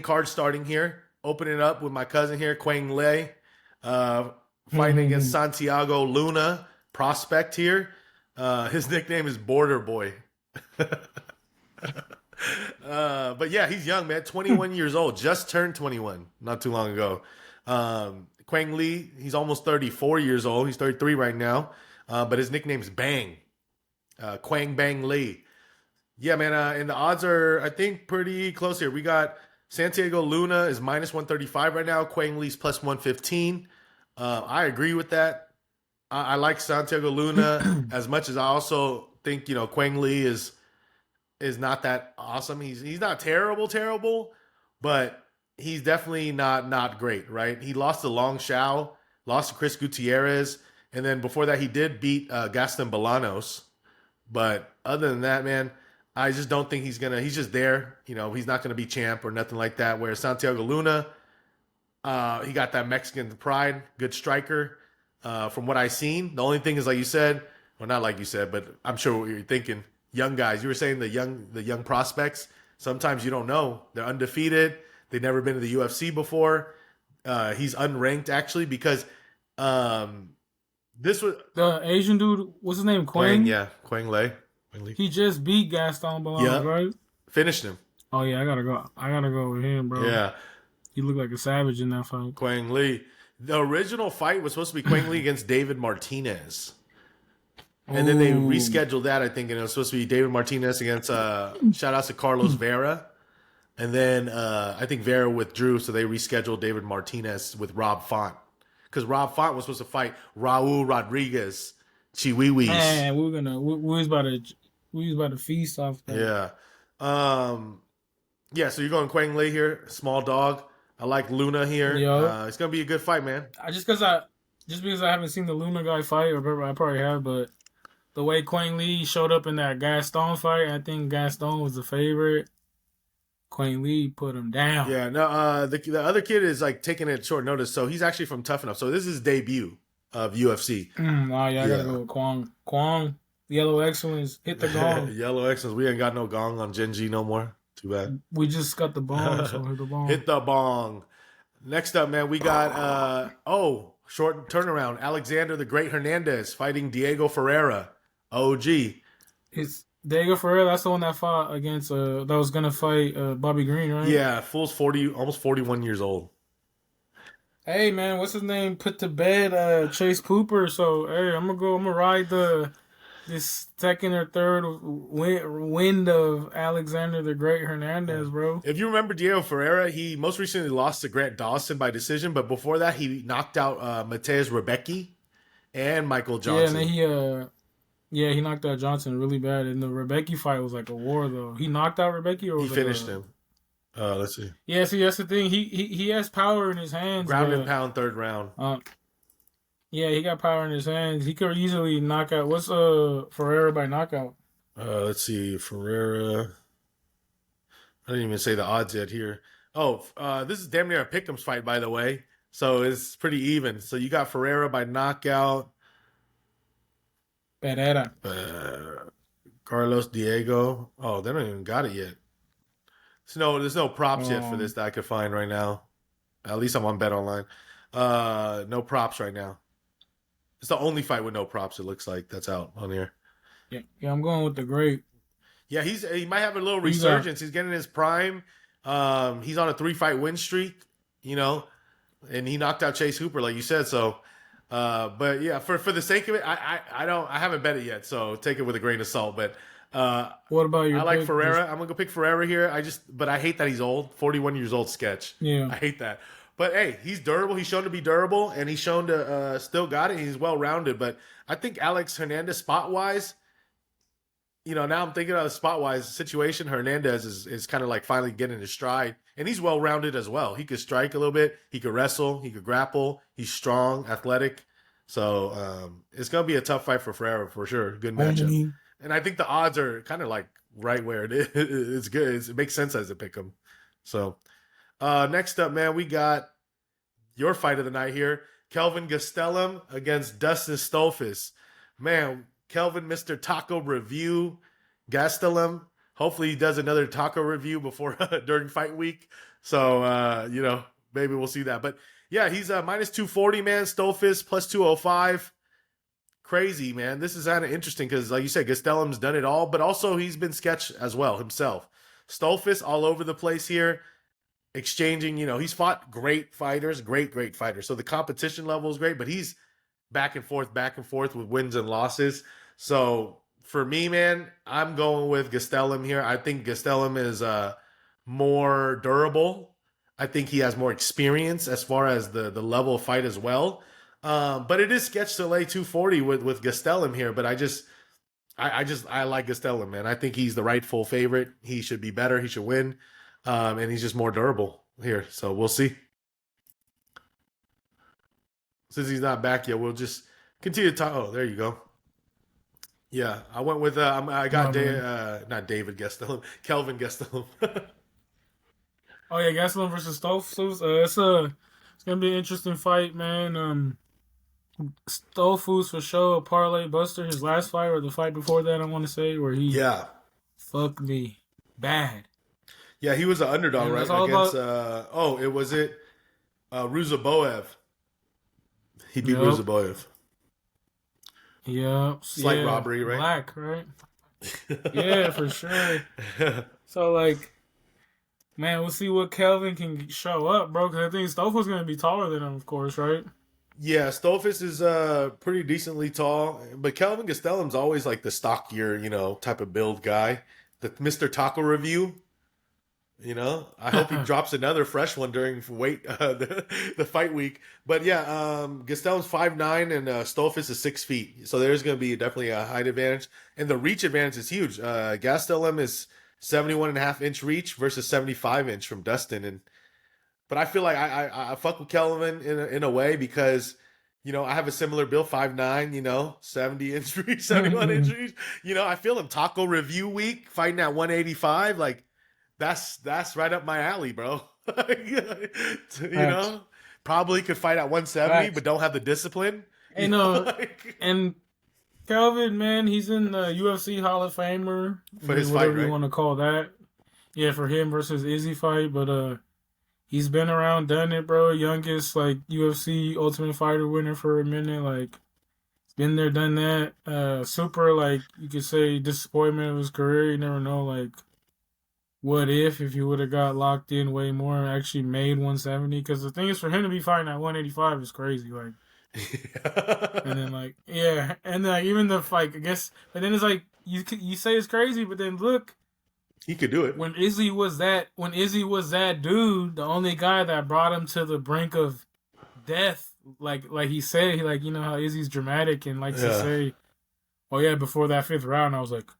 card starting here. Opening up with my cousin here, Quang Lei, uh, fighting against Santiago Luna, prospect here. His nickname is Border Boy. But yeah, he's young, man. 21 years old. Just turned 21 not too long ago. Quang Lee, he's almost 34 years old. He's 33 right now. But his nickname's Bang. Quang Bang Lee. Yeah, man. And the odds are, I think, pretty close here. We got Santiago Luna is minus 135 right now. Quang Lee's plus 115. I agree with that. I like Santiago Luna as much as I also think, Quang Lee is not that awesome. He's not terrible, but he's definitely not great, right? He lost to Long Shao, lost to Chris Gutierrez, and then before that he did beat Gaston Bolanos. But other than that, man, I just don't think he's just there. He's not gonna be champ or nothing like that. Whereas Santiago Luna, he got that Mexican pride, good striker. From what I've seen, the only thing is like you said, well not like you said, but I'm sure what you're thinking. Young guys, you were saying the young prospects. Sometimes you don't know they're undefeated. They've never been to the UFC before. He's unranked actually because this was The Asian dude, what's his name? Quang, Quang. yeah, Quang Lei. Quang Lee. He just beat Gaston Bolanos, Yep, right? finished him. Oh yeah, I gotta go. I gotta go with him, bro. Yeah, He looked like a savage in that fight. Quang Lee. The original fight was supposed to be Quang Lee against David Martinez. And then they Oh, rescheduled that, I think, and it was supposed to be David Martinez against shout outs to Carlos Vera. And then I think Vera withdrew, so they rescheduled David Martinez with Rob Font. Because Rob Font was supposed to fight Raul Rodriguez, Chihuihuis. man, we was about to feast off that. Yeah. Yeah, so you're going Quang Lei here, small dog. I like Luna here. Yo, It's going to be a good fight, man. I just because I haven't seen the Luna guy fight, or I probably have, but the way Quang Lee showed up in that Gaston fight, I think Gaston was the favorite. Quang Lee put him down. Yeah, no, the other kid is like taking it at short notice, so he's actually from Tough Enough. So this is his debut of UFC. Oh yeah, I gotta Yeah. go with Kwang. Kwang, Yellow Excellence, hit the gong. Yellow Excellence. We ain't got no gong on Gen G no more. Too bad. We just got the bong, so hit the bong. Hit the bong. Next up, man, we got short turnaround. Alexander the Great Hernandez fighting Diego Ferreira. OG. It's Diego Ferreira. That's the one that fought against that was gonna fight Bobby Green, right? Yeah, fool's 40, almost 41 years old. Hey man, what's his name? Put to bed Chase Cooper. So hey, I'm gonna ride this second or third wind of Alexander the Great Hernandez, bro. If you remember Diego Ferreira, he most recently lost to Grant Dawson by decision, but before that, he knocked out Mateusz Rebecki and Michael Yeah, and Johnson. then he knocked out Johnson really bad. And the Rebecki fight was like a war though. He knocked out Rebecki or He was it finished him. Let's see. Yeah, see that's the thing. He has power in his hands. Ground and But, pound, third round. uh, Yeah, he got power in his hands. He could easily knock out. What's Ferreira by knockout? Let's see, Ferreira. I didn't even say the odds yet here. Oh, this is damn near a pick'ems fight, by the way. So it's pretty even. So you got Ferreira by knockout. Pereira. Uh, Carlos Diego. Oh, they don't even got it yet. There's no props yet for Um, this that I could find right now. At least I'm on Bet Online. No props right now. It's the only fight with no props. It looks like that's out on here. yeah, I'm going with the great. Yeah, he might have a little Who you got? resurgence. He's getting his prime. He's on a 3-fight win streak. You know, and he knocked out Chase Hooper, like you said. So, but yeah, for the sake of it, I haven't bet it yet. So take it with a grain of salt. But What about I your like pick? Ferreira. I'm gonna go pick Ferreira here. But I hate that he's old, 41 years old. Sketch. Yeah. I hate that. But hey, he's durable. He's shown to be durable, and he's shown to still got it. He's well rounded. But I think Alex Hernandez, spot wise, now I'm thinking of the spot wise situation. Hernandez is kind of like finally getting his stride, and he's well rounded as well. He could strike a little bit. He could wrestle. He could grapple. He's strong, athletic. So it's gonna be a tough fight for Ferreira for sure. Good matchup. And I think the odds are kind of like right where it is. It's good. It makes sense as a pick 'em. So next up, man, we got your fight of the night here. Kelvin Gastelum against Dustin Stolfus. Man, Kelvin, Mr. Taco Review. Gastelum. Hopefully he does another taco review before during fight week. So maybe we'll see that. But yeah, he's minus 240, man. Stolfus plus 205. Crazy, man. This is kind of interesting because, like you said, Gastelum's done it all, but also he's been sketch as well himself. Stolfus all over the place here, exchanging. He's fought great fighters, great fighters. So the competition level is great, but he's back and forth with wins and losses. So for me, man, I'm going with Gastelum here. I think Gastelum is more durable. I think he has more experience as far as the level of fight as well. But it is sketch to lay 240 with Gastelum here. But I like Gastelum, man. I think he's the rightful favorite. He should be better. He should win. And he's just more durable here. So we'll see. Since he's not back yet, we'll just continue to talk. Oh, there you go. Yeah, I went with I got not David Gastelum, Kelvin Gastelum. Oh yeah, Gastelum versus Stolfus. It's gonna be an interesting fight, man. Stolfus for sure a parlay buster. His last fight or the fight before that, I want to say, where he Yeah, fucked me bad. yeah, he was an underdog, And right? that's all Against about. it was it Ruzaboev. He beat Yep. Ruzaboev. Yeah. Slight Yeah. robbery, right? Black, right? Yeah, for sure. So like, man, we'll see what Kelvin can show up, bro. Because I think Stolfus gonna be taller than him, of course, right? Yeah, Stolfus is pretty decently tall, but Kelvin Gastelum's always like the stockier, type of build guy. The Mr. Taco Review. I hope he drops another fresh one during the fight week. But yeah, Gastelum's 5'9" and Stolfus is 6 feet, so there's going to be definitely a height advantage, and the reach advantage is huge. Gastelum is 71.5-inch reach versus 75-inch from Dustin, but I feel like I fuck with Kelvin in a way because I have a similar build, 5'9", 70-inch reach, 71-inch reach. I feel him Taco Review week fighting at 185 like. That's right up my alley, bro. Probably could fight at 170, but don't have the discipline. And and Kelvin, man, he's in the UFC Hall of Famer for his whatever fight, right? you want to call that. Yeah, for him versus Izzy fight, but he's been around, done it, bro. Youngest like UFC Ultimate Fighter winner for a minute, like been there, done that. Super like you could say disappointment of his career. You never know, like. What if you would have got locked in way more and actually made 170? Because the thing is, for him to be fighting at 185 is crazy. Like, and then like, yeah, and like even the fight, I guess. But then it's like you say it's crazy, but then look, he could do it. When Izzy was that dude, the only guy that brought him to the brink of death, like he said, how Izzy's dramatic and likes to say, oh yeah, before that 5th round, I was like.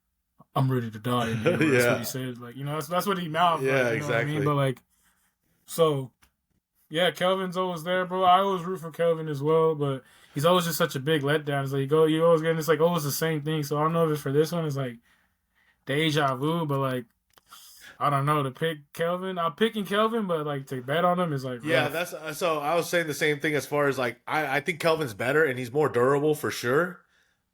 I'm ready to die. That's what he said. Like, that's what he mouthed. Yeah, like, exactly. What I mean? But like, so, Yeah, Kelvin's always there, bro. I always root for Kelvin as well, but he's always just such a big letdown. It's like you always getting this like always the same thing. So I don't know if it's for this one. It's like deja vu, but like I don't know to pick Kelvin. I'm picking Kelvin, but like to bet on him is like Yeah, rough. that's so. I was saying the same thing as far as like I think Kelvin's better and he's more durable for sure.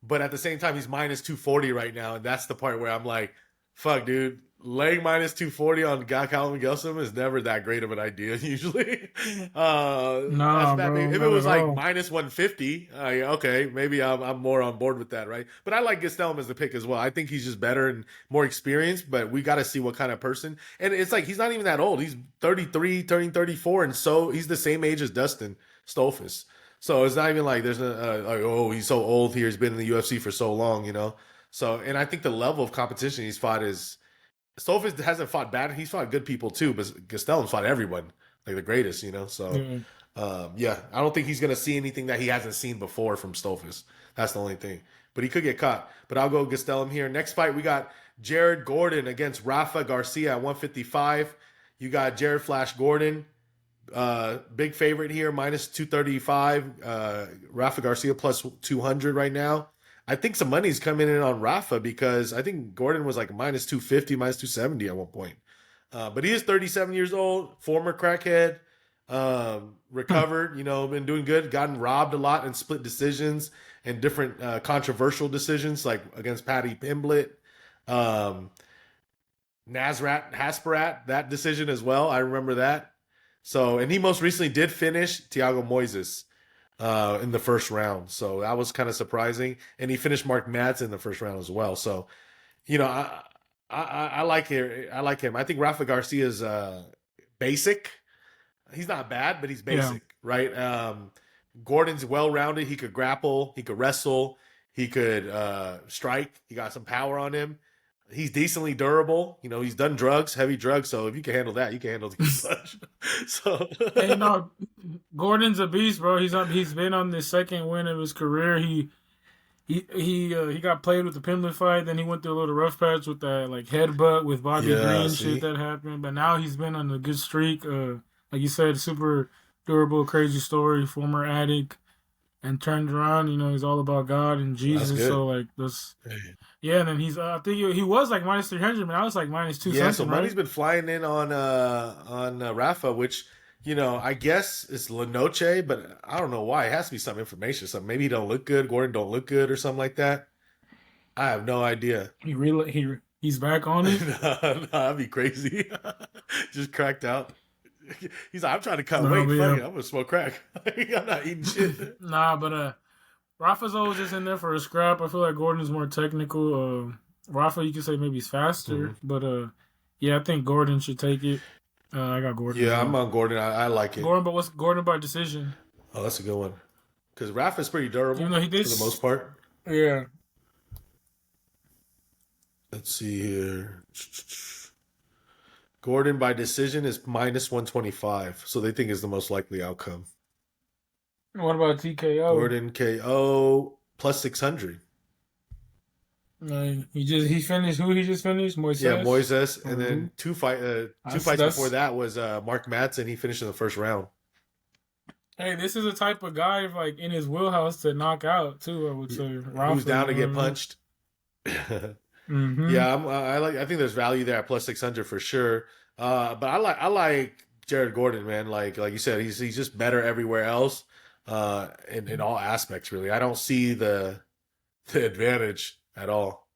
But at the same time, he's minus 240 right now, and that's the part where I'm like, fuck, dude. Laying minus 240 on guy Calvin Gelsum is never that great of an idea, usually. That's Nah, bad. bro, If it not was at like all. minus 150, okay, maybe I'm more on board with that, right? But I like Gastelum as the pick as well. I think he's just better and more experienced, but we got to see what kind of person. And it's like he's not even that old. He's 33, turning 34, and so he's the same age as Dustin Stolfus. So it's not even like there's a like, oh, he's so old here. He's been in the UFC for so long, you know. So and I think the level of competition he's fought is Stolfus hasn't fought bad. He's fought good people too, but Gastelum's fought everyone, like the greatest, you know. So Yeah. yeah, I don't think he's gonna see anything that he hasn't seen before from Stolfus. That's the only thing. But he could get caught. But I'll go Gastelum here. Next fight, we got Jared Gordon against Rafa Garcia at 155. You got Jared Flash Gordon. Big favorite here, minus 235. Rafa Garcia plus 200 right now. I think some money's coming in on Rafa because I think Gordon was like minus 250, minus 270 at one point. But he is 37 years old, former crackhead, recovered, you know, been doing good, gotten robbed a lot in split decisions and different controversial decisions like against Patty Pimblett. Um, Nasrat Hasparat, that decision as well. I remember that. So, and he most recently did finish Thiago Moises in the first round. So that was kind of surprising. And he finished Mark Madsen in the first round as well. So, you know, I like it. I like him. I think Rafa Garcia is basic. He's not bad, but he's Yeah. basic, right? Gordon's well rounded. He could grapple. He could wrestle. He could strike. He got some power on him. He's decently durable. You know, he's done drugs, heavy drugs. So if you can handle that, you can handle the punch. So Hey, no, Gordon's a beast, bro. He's been on the second win of his career. He got played with the Pimblett fight. Then he went through a little rough patch with that like headbutt with Bobby yeah, Green shit see, that happened. But now he's been on a good streak. Like you said, super durable, crazy story. Former addict and turned around. You know, he's all about God and that's Jesus. good. So like this, yeah. And then he's I think he was like minus 300, but now it's like minus two Yeah, so something, money's right? been flying in on Rafa, which you know I guess it's La Noche, but I don't know why. It has to be some information. Something maybe he don't look good, Gordon don't look good, or something like that. I have no idea. He's back on it. No, that'd be crazy. Just cracked out. He's like, I'm trying to cut No, weight. but Fuck yeah, it, I'm gonna smoke crack. I'm not eating shit. nah, but Rafa's always just in there for a scrap. I feel like Gordon's more technical. Rafa, you could say maybe he's faster, Mhm. but yeah, I think Gordon should take it. I got Gordon as Yeah, I'm well. on Gordon. I like it. Gordon, but what's Gordon by decision? Oh, that's a good one. Because Rafa's pretty durable Even though he did, for the most part. yeah. Let's see here. Gordon by decision is minus 125. So they think is the most likely outcome. What about TKO? Gordon KO plus 600. He finished who he just finished Yeah, Moises. Moises. And Mm-hmm. then two fights before That's that was Mark Madsen. He finished in the first round. hey, this is a type of guy like in his wheelhouse to knock out too. I would say Who's Rafa. down to You know get what I mean? punched? Mm-hmm. Yeah, I think there's value there at plus 600 for sure. But I like Jared Gordon, man. Like you said, he's just better everywhere else. In all aspects, really. I don't see the advantage at all.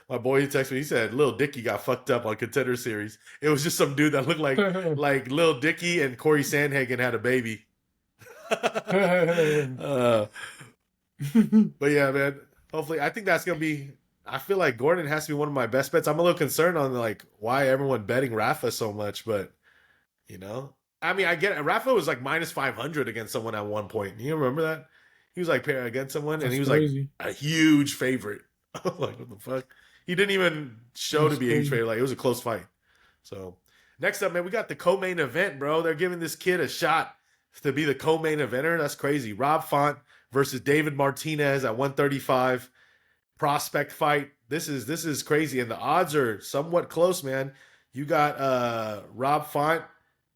My boy, he texted me. He said, "Lil Dicky got fucked up on Contender Series." It was just some dude that looked like Lil Dicky and Corey Sandhagen had a baby. uh, but yeah, man. Hopefully, I think that's gonna be. I feel like Gordon has to be one of my best bets. I'm a little concerned on like why everyone betting Rafa so much, but you know, I mean, I get it. Rafa was like minus 500 against someone at one point. You remember that? He was like paired against someone, and That's he was like crazy. a huge favorite. I'm like, what the fuck? He didn't even show to That's be a huge crazy. favorite. Like it was a close fight. So next up, man, we got the co-main event, bro. They're giving this kid a shot to be the co-main eventer. That's crazy. Rob Font versus David Martinez at 135. Prospect fight. This is crazy, and the odds are somewhat close, man. You got Rob Font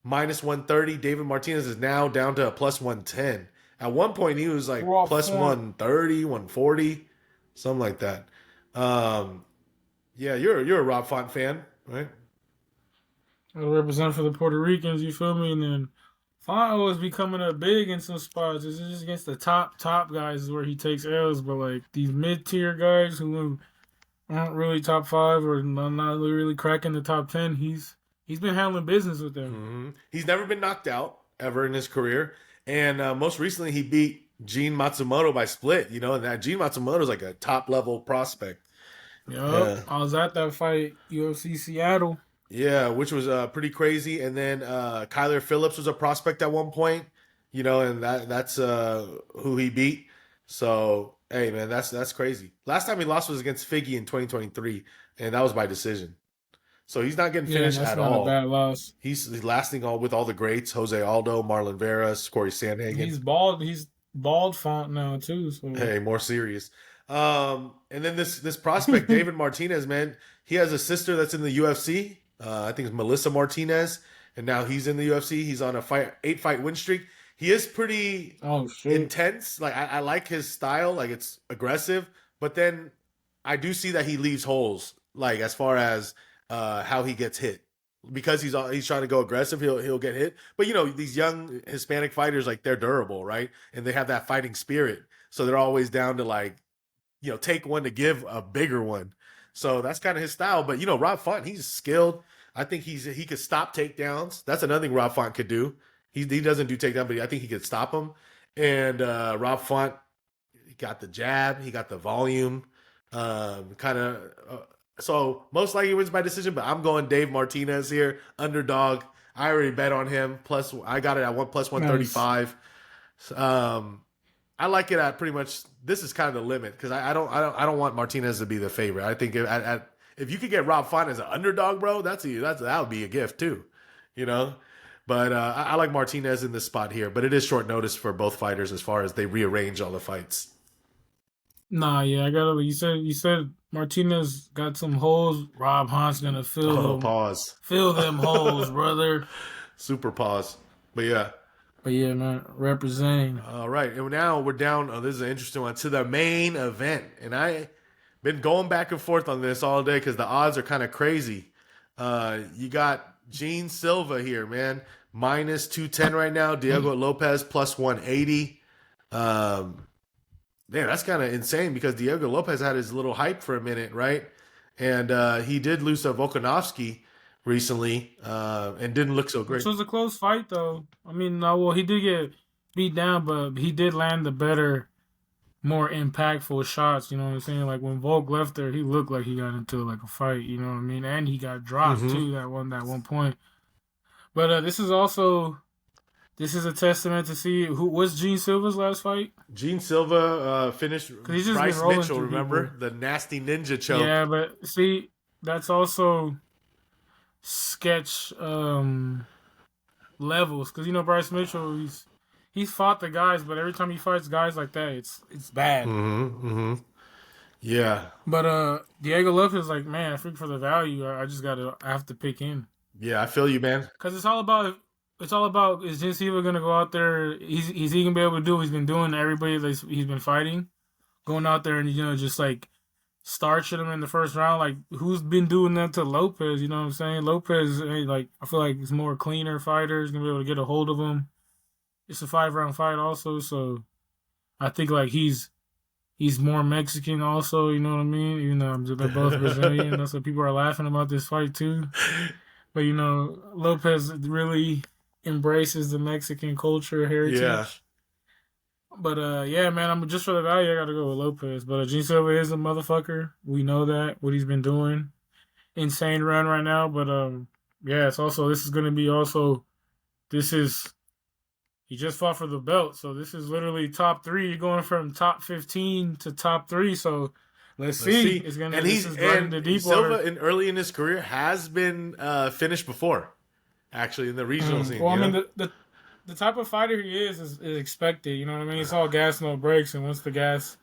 minus 130. David Martinez is now down to a plus 110. At one point, he was like Raw plus font. 130, 140, something like that. Yeah, you're a Rob Font fan, right? I represent for the Puerto Ricans, you feel me? And then Fonto is becoming a big in some spots. It's just against the top guys is where he takes L's, but like these mid tier guys who aren't really top five or not really cracking the top 10, he's been handling business with them. He's never been knocked out ever in his career, and most recently he beat Gene Matsumoto by split. You know, and that Gene Matsumoto is like a top level prospect. Yup, I was at that fight, UFC Seattle. Yeah, which was pretty crazy. And then Kyler Phillips was a prospect at one point, you know, and that's who he beat. So hey, man, that's crazy. Last time he lost was against Figgy in 2023, and that was by decision. So he's not getting Yeah, finished that's at not a all. bad loss. He's lasting all with all the greats: Jose Aldo, Marlon Veras, Corey Sandhagen. He's bald font now too. So Hey, more serious. And then this prospect David Martinez, man, he has a sister that's in the UFC. I think it's Melissa Martinez, and now he's in the UFC. He's on a 8-fight win streak. He is pretty intense. Like I like his style. Like it's aggressive, but then I do see that he leaves holes. Like as far as how he gets hit, because he's trying to go aggressive, he'll get hit. But you know these young Hispanic fighters, like they're durable, right? And they have that fighting spirit, so they're always down to like take one to give a bigger one. So that's kind of his style. But you know Rob Font, he's skilled. I think he could stop takedowns. That's another thing Rob Font could do. He doesn't do takedown, but I think he could stop them. And Rob Font, he got the jab, he got the volume, kind of. So most likely he wins by decision, but I'm going Dave Martinez here, underdog. I already bet on him. Plus, I got it at plus 135. Nice. I like it at pretty much. This is kind of the limit because I don't want Martinez to be the favorite. I think if you could get Rob Font as an underdog, bro, that would be a gift too, you know. But I like Martinez in this spot here. But it is short notice for both fighters as far as they rearrange all the fights. Nah, yeah, I gotta. You said Martinez got some holes. Rob Font's gonna fill them holes, brother. Super pause. But yeah. But yeah, man, representing. All right, and now we're down. Oh, this is an interesting one, to the main event, and I been going back and forth on this all day because the odds are kind of crazy. You got Gene Silva here, man, minus 210 right now. Diego Lopes plus 180. Man, that's kind of insane because Diego Lopes had his little hype for a minute, right? And he did lose to Volkanovski recently and didn't look so great. This was a close fight, though. I mean, he did get beat down, but he did land the better, more impactful shots. You know what I'm saying? Like when Volk left there, he looked like he got into like a fight. You know what I mean? And he got dropped too that one point. But this is a testament to see what's Gene Silva's last fight. Gene Silva finished Bryce Mitchell. Remember the nasty ninja choke? Yeah, but see, that's also sketch levels because Bryce Mitchell he's fought the guys, but every time he fights guys like that, it's bad. Yeah. But Diego Lopes is like, man, I think for the value, I have to pick him. Yeah, I feel you, man. Because it's all about is Gene Silva gonna go out there? Is he gonna be able to do what he's been doing to everybody that he's been fighting, going out there and just like starching him in the first round? Like who's been doing that to Lopes? You know what I'm saying? Lopes, like I feel like he's more cleaner fighter. He's gonna be able to get a hold of him. It's a 5-round fight also, so I think like he's more Mexican also. You know what I mean? Even though they're both Brazilian, that's what people are laughing about this fight too. But Lopes really embraces the Mexican culture heritage. Yeah. But yeah, man, I'm just for the value, I gotta go with Lopes. But Gene Silva is a motherfucker. We know that what he's been doing, insane run right now. But yeah, it's also he just fought for the belt, so this is literally top 3. You're going from top 15 to top 3. So let's see. It's gonna. And Silva early in his career has been finished before, actually in the regional scene. Well, I mean the type of fighter he is expected. You know what I mean? It's all gas, no brakes, and once the gas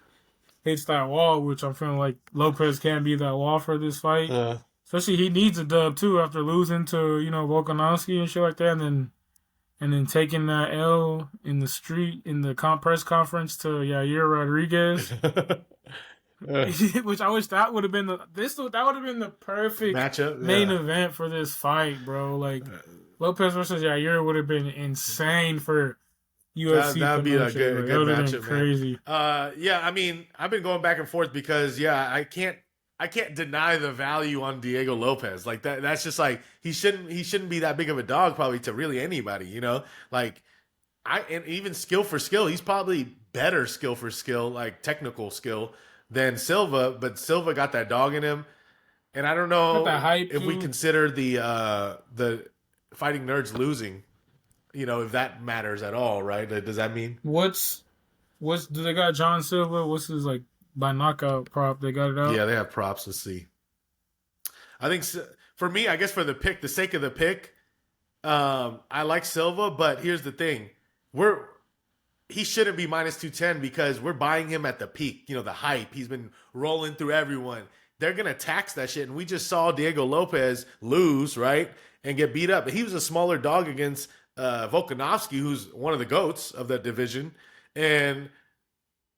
hits that wall, which I'm feeling like Lopes can be that wall for this fight. Especially he needs a dub too after losing to Volkanovski and shit like that, and then taking that L in the street in the press conference to Yair Rodriguez, Uh, which I wish that would have been that would have been the perfect Matchup, main yeah. event for this fight, bro. Like Lopez versus Yair would have been insane for UFC That would be promotion. a Like that good would have been matchup, man. crazy. Yeah, I mean, I've been going back and forth because I can't deny the value on Diego Lopez. Like that's just like he shouldn't be that big of a dog probably to really anybody, you know? Like and even skill for skill, he's probably better skill for skill, like technical skill than Silva, but Silva got that dog in him. And I don't Got that know hype if we too. consider the fighting nerds losing, if that matters at all, right? Does that mean? What's do they got John Silva? What's his like by knockout prop? They got it out. Yeah, they have props. Let's see. I think for me, I guess for the sake of the pick, I like Silva, but here's the thing: we're he shouldn't be minus 210 because we're buying him at the peak. The hype. He's been rolling through everyone. They're gonna tax that shit, and we just saw Diego Lopez lose, right, and get beat up. But he was a smaller dog against Volkanovski, who's one of the goats of that division, and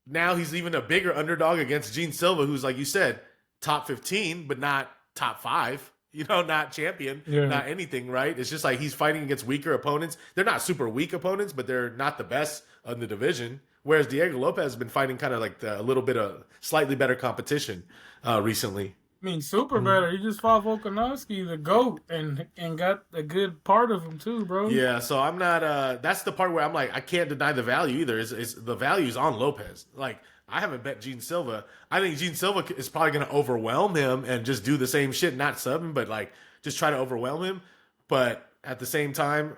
now he's even a bigger underdog against Gene Silva, who's like you said, top 15, but not top five. Not champion, Yeah. not anything, right? It's just like he's fighting against weaker opponents. They're not super weak opponents, but they're not the best in the division. Whereas Diego Lopez has been fighting kind of like a little bit of slightly better competition recently. I mean, super better. He just fought Volkanovski, the GOAT, and got a good part of him too, bro. Yeah, so I'm not. That's the part where I'm like, I can't deny the value either. Is the value's on Lopez? Like, I haven't bet Gene Silva. I think Gene Silva is probably going to overwhelm him and just do the same shit, not sub him, but like just try to overwhelm him. But at the same time,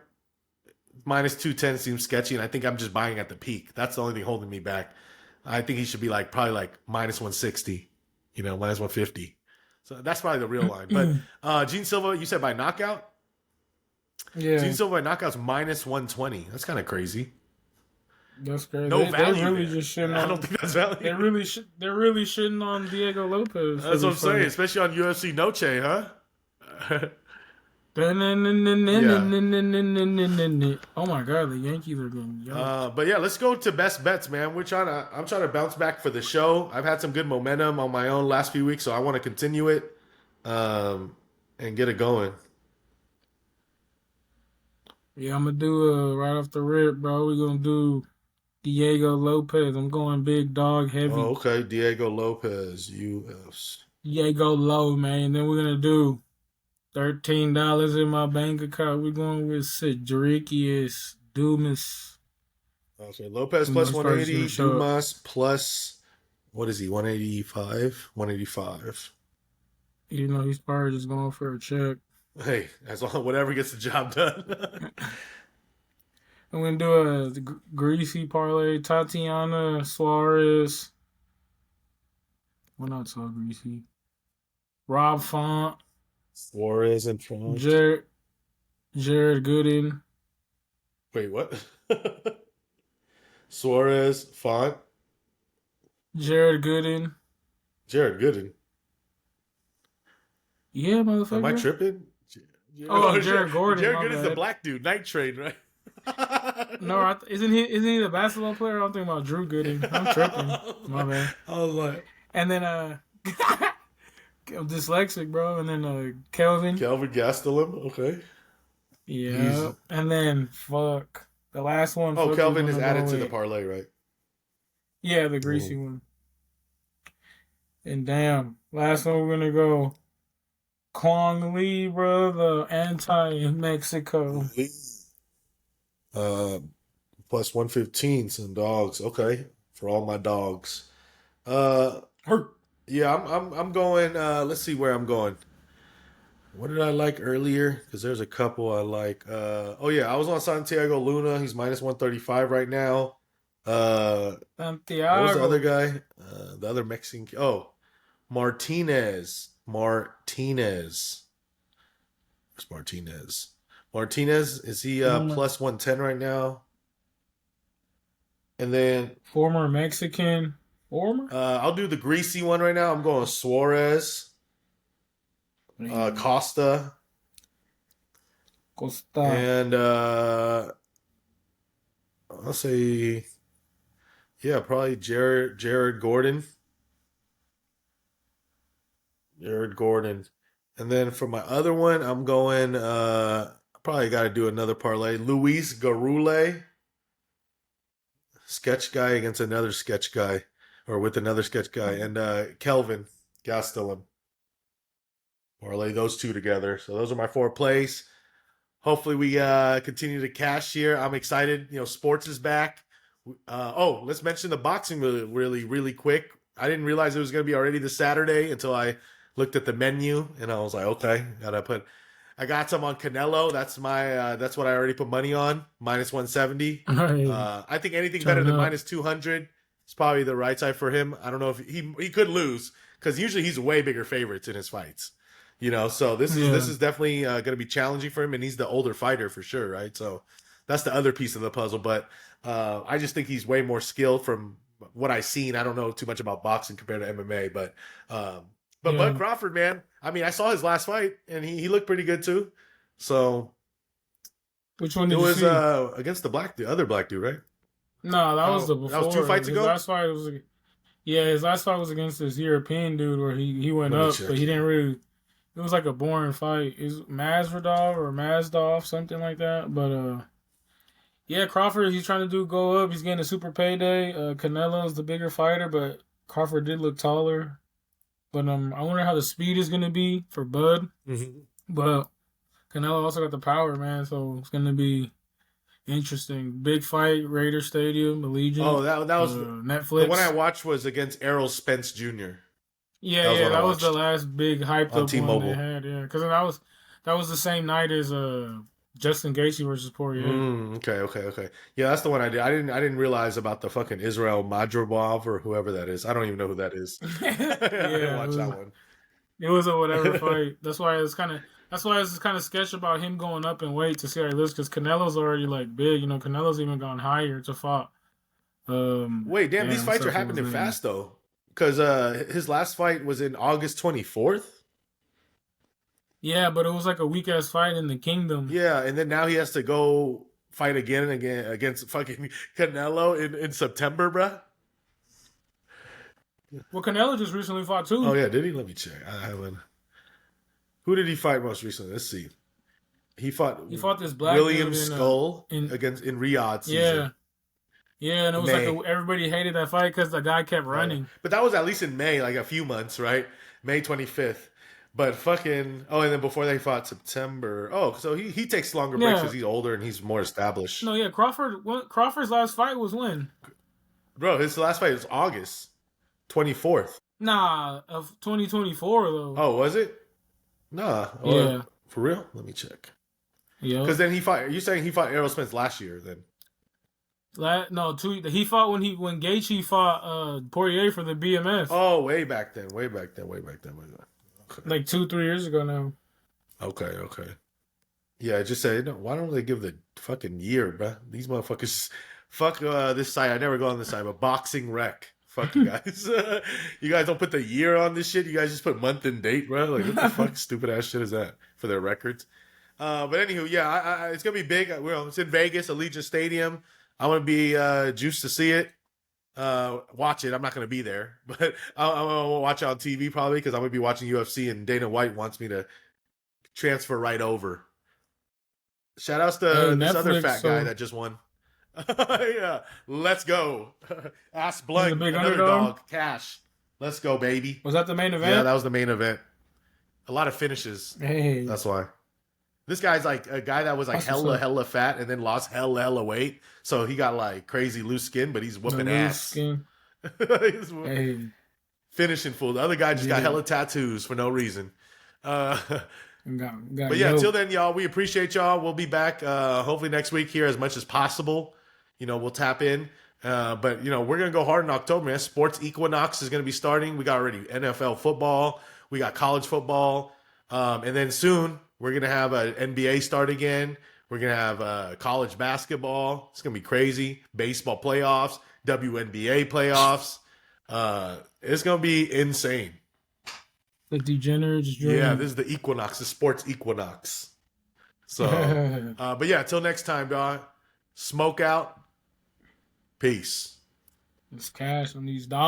minus 210 seems sketchy, and I think I'm just buying at the peak. That's the only thing holding me back. I think he should be like probably like minus 160, minus 150. So that's probably the real line. But Gene Silva, you said by knockout. Yeah, Gene Silva by knockout's minus 120. That's kind of crazy. that's crazy. No They're value really there. just shitting I on. don't think that's value. They're really shitting on Diego Lopez. That's what I'm saying, especially on UFC Noche, huh? Oh Yeah. my god, the Yankees are getting yoked. But yeah, let's go to best bets, man. I'm trying to bounce back for the show. I've had some good momentum on my own last few weeks, so I want to continue it and get it going. Yeah, I'm gonna do right off the rip, bro. We're gonna do Diego Lopez. I'm going big dog Oh, heavy. okay. Diego Lopez, UFC. Diego Low, man. Then we're gonna do $13 in my bank account. We're going with Cedricius Dumas. Okay, Lopez plus Dumas first 180, gonna show up. Dumas plus, what is he, 185? 185. He's probably just going for a check. Hey, as long whatever gets the job done. I'm gonna do a greasy parlay. Tatiana Suarez. Well, not so greasy. Rob Font. Suarez in front. Jared Gooden. Wait, what? Suarez, Font, Jared Gooden. Jared Gooden. Yeah, motherfucker. Am I tripping? Oh, Jared Gordon. Jared my Gooden's the bad. black dude, Night Train, right? No, isn't he the basketball player? I'm thinking about Drew Gooden. I'm tripping. My bad. I was like, And then I'm dyslexic, bro. And then Kelvin. Kelvin Gastelum, okay. Yeah. And then fuck the last one. Oh, fuck, Kelvin we're is gonna added go to the with- parlay, right? Yeah, the greasy one. And damn, last one we're gonna go. Kwong Lee, bro, the anti-Mexico. Plus 115, some dogs. Okay. For all my dogs. Yeah, I'm going, let's see where I'm going. What did I like earlier? Because there's a couple I like. Oh yeah, I was on Santiago Luna. He's minus 135 right now. Santiago. What was the other guy? The other Mexican. Oh, Martinez. Where's Martinez? Martinez, is he plus 110 right now? And then Former Mexican. Former? I'll do the greasy one right now. I'm going Suarez. Costa, Costa. and I'll say yeah, probably Jared Gordon. Jared Gordon. And then for my other one, I'm going probably gotta do another parlay. Luis Garule, sketch guy against another sketch guy. Or with another sketch guy. And Kelvin Gastelum. Parlay those two together. So those are my 4 plays. Hopefully we continue to cash here. I'm excited. You know, sports is back. Let's mention the boxing really quick. I didn't realize it was going to be already this Saturday until I looked at the menu and I was like, okay, I got some on Canelo. That's what I already put money on, minus 170. I think anything better than minus 200 is probably the right side for him. I don't know if he could lose because usually he's way bigger favorites in his fights. You know, so this is definitely going to be challenging for him, and he's the older fighter for sure, right? So that's the other piece of the puzzle. But I just think he's way more skilled from what I've seen. I don't know too much about boxing compared to MMA, but Bud Crawford, man, I mean, I saw his last fight, and he looked pretty good too. So which one did you see? It was against the other black dude, right? No, that was the before. That was 2 fights ago. His last fight was against this European dude where he went up, but he didn't really. It was like a boring fight. Is Masvidal or Mazdov, something like that. But Crawford, he's trying to go up. He's getting a super payday. Canelo's the bigger fighter, but Crawford did look taller. But I wonder how the speed is gonna be for Bud. Mm-hmm. But Canelo also got the power, man. So it's gonna be interesting. Big fight, Raider Stadium, Allegiant. Oh, that was Netflix. The one I watched was against Errol Spence Jr. That was the last big hyped up T-Mobile. one they had. Yeah, because that was the same night as Justin Gaethje versus Poirier. Okay. Yeah, that's the one I did. I didn't realize about the fucking Israel Madrobov or whoever that is. I don't even know who that is. I didn't watch that one. It was a whatever fight. That's why it's kind of sketch about him going up in weight to see how he looks because Canelo's already like big. You know, Canelo's even gone higher to fight. Wait, damn, these fights are happening fast though. Because his last fight was in August 24th. Yeah, but it was like a weak ass fight in the Kingdom. Yeah, and then now he has to go fight again against fucking Canelo in September, bruh. Well, Canelo just recently fought too. Oh yeah, did he? Let me check. I haven't. Who did he fight most recently? Let's see. He fought this black William dude Skull in Riyadh season. Yeah, and it was everybody hated that fight because the guy kept running. Right. But that was at least in May, like a few months, right? May 25th. But fucking... Oh, and then before they fought September... Oh, so he takes longer breaks because he's older and he's more established. No, yeah, Crawford's last fight was when? Bro, his last fight was August 24th. Nah, of 2024, though. Oh, was it? Nah. Yeah. For real? Let me check. Yeah. Because then you're saying he fought Errol Spence last year, then? He fought when Gaethje fought Poirier for the BMF. Oh, way back then. Okay. Like 2-3 years ago now. Okay. Yeah, just say, why don't they give the fucking year, bro? These motherfuckers, fuck this site. I never go on this site, but Boxing Rec. Fuck you guys. You guys don't put the year on this shit. You guys just put month and date, bro. Like, what the fuck stupid ass shit is that for their records? But anywho, yeah, it's going to be big. It's in Vegas, Allegiant Stadium. I'm going to be juiced to see it. Watch it. I'm not going to be there, but I'm going to watch it on TV probably because I'm going to be watching UFC and Dana White wants me to transfer right over. Shout outs to this other fat guy that just won. Yeah, let's go. Ask Blunt, another underdog. Cash. Let's go, baby. Was that the main event? Yeah, that was the main event. A lot of finishes. Hey. That's why. This guy's like a guy that was like hella fat and then lost hella weight. So he got like crazy loose skin, but he's whooping ass. He's finishing full. The other guy just got hella tattoos for no reason. But yeah, till then, y'all, we appreciate y'all. We'll be back hopefully next week here as much as possible. You know, we'll tap in. But, you know, we're going to go hard in October, man. Sports Equinox is going to be starting. We got already NFL football. We got college football. And then soon we're going to have an NBA start again. We're going to have college basketball. It's going to be crazy. Baseball playoffs, WNBA playoffs. It's going to be insane. The degenerates Yeah, dream. this is the equinox, the sports equinox. So, but yeah, until next time, dog. Smoke out. Peace. It's cash on these dollars.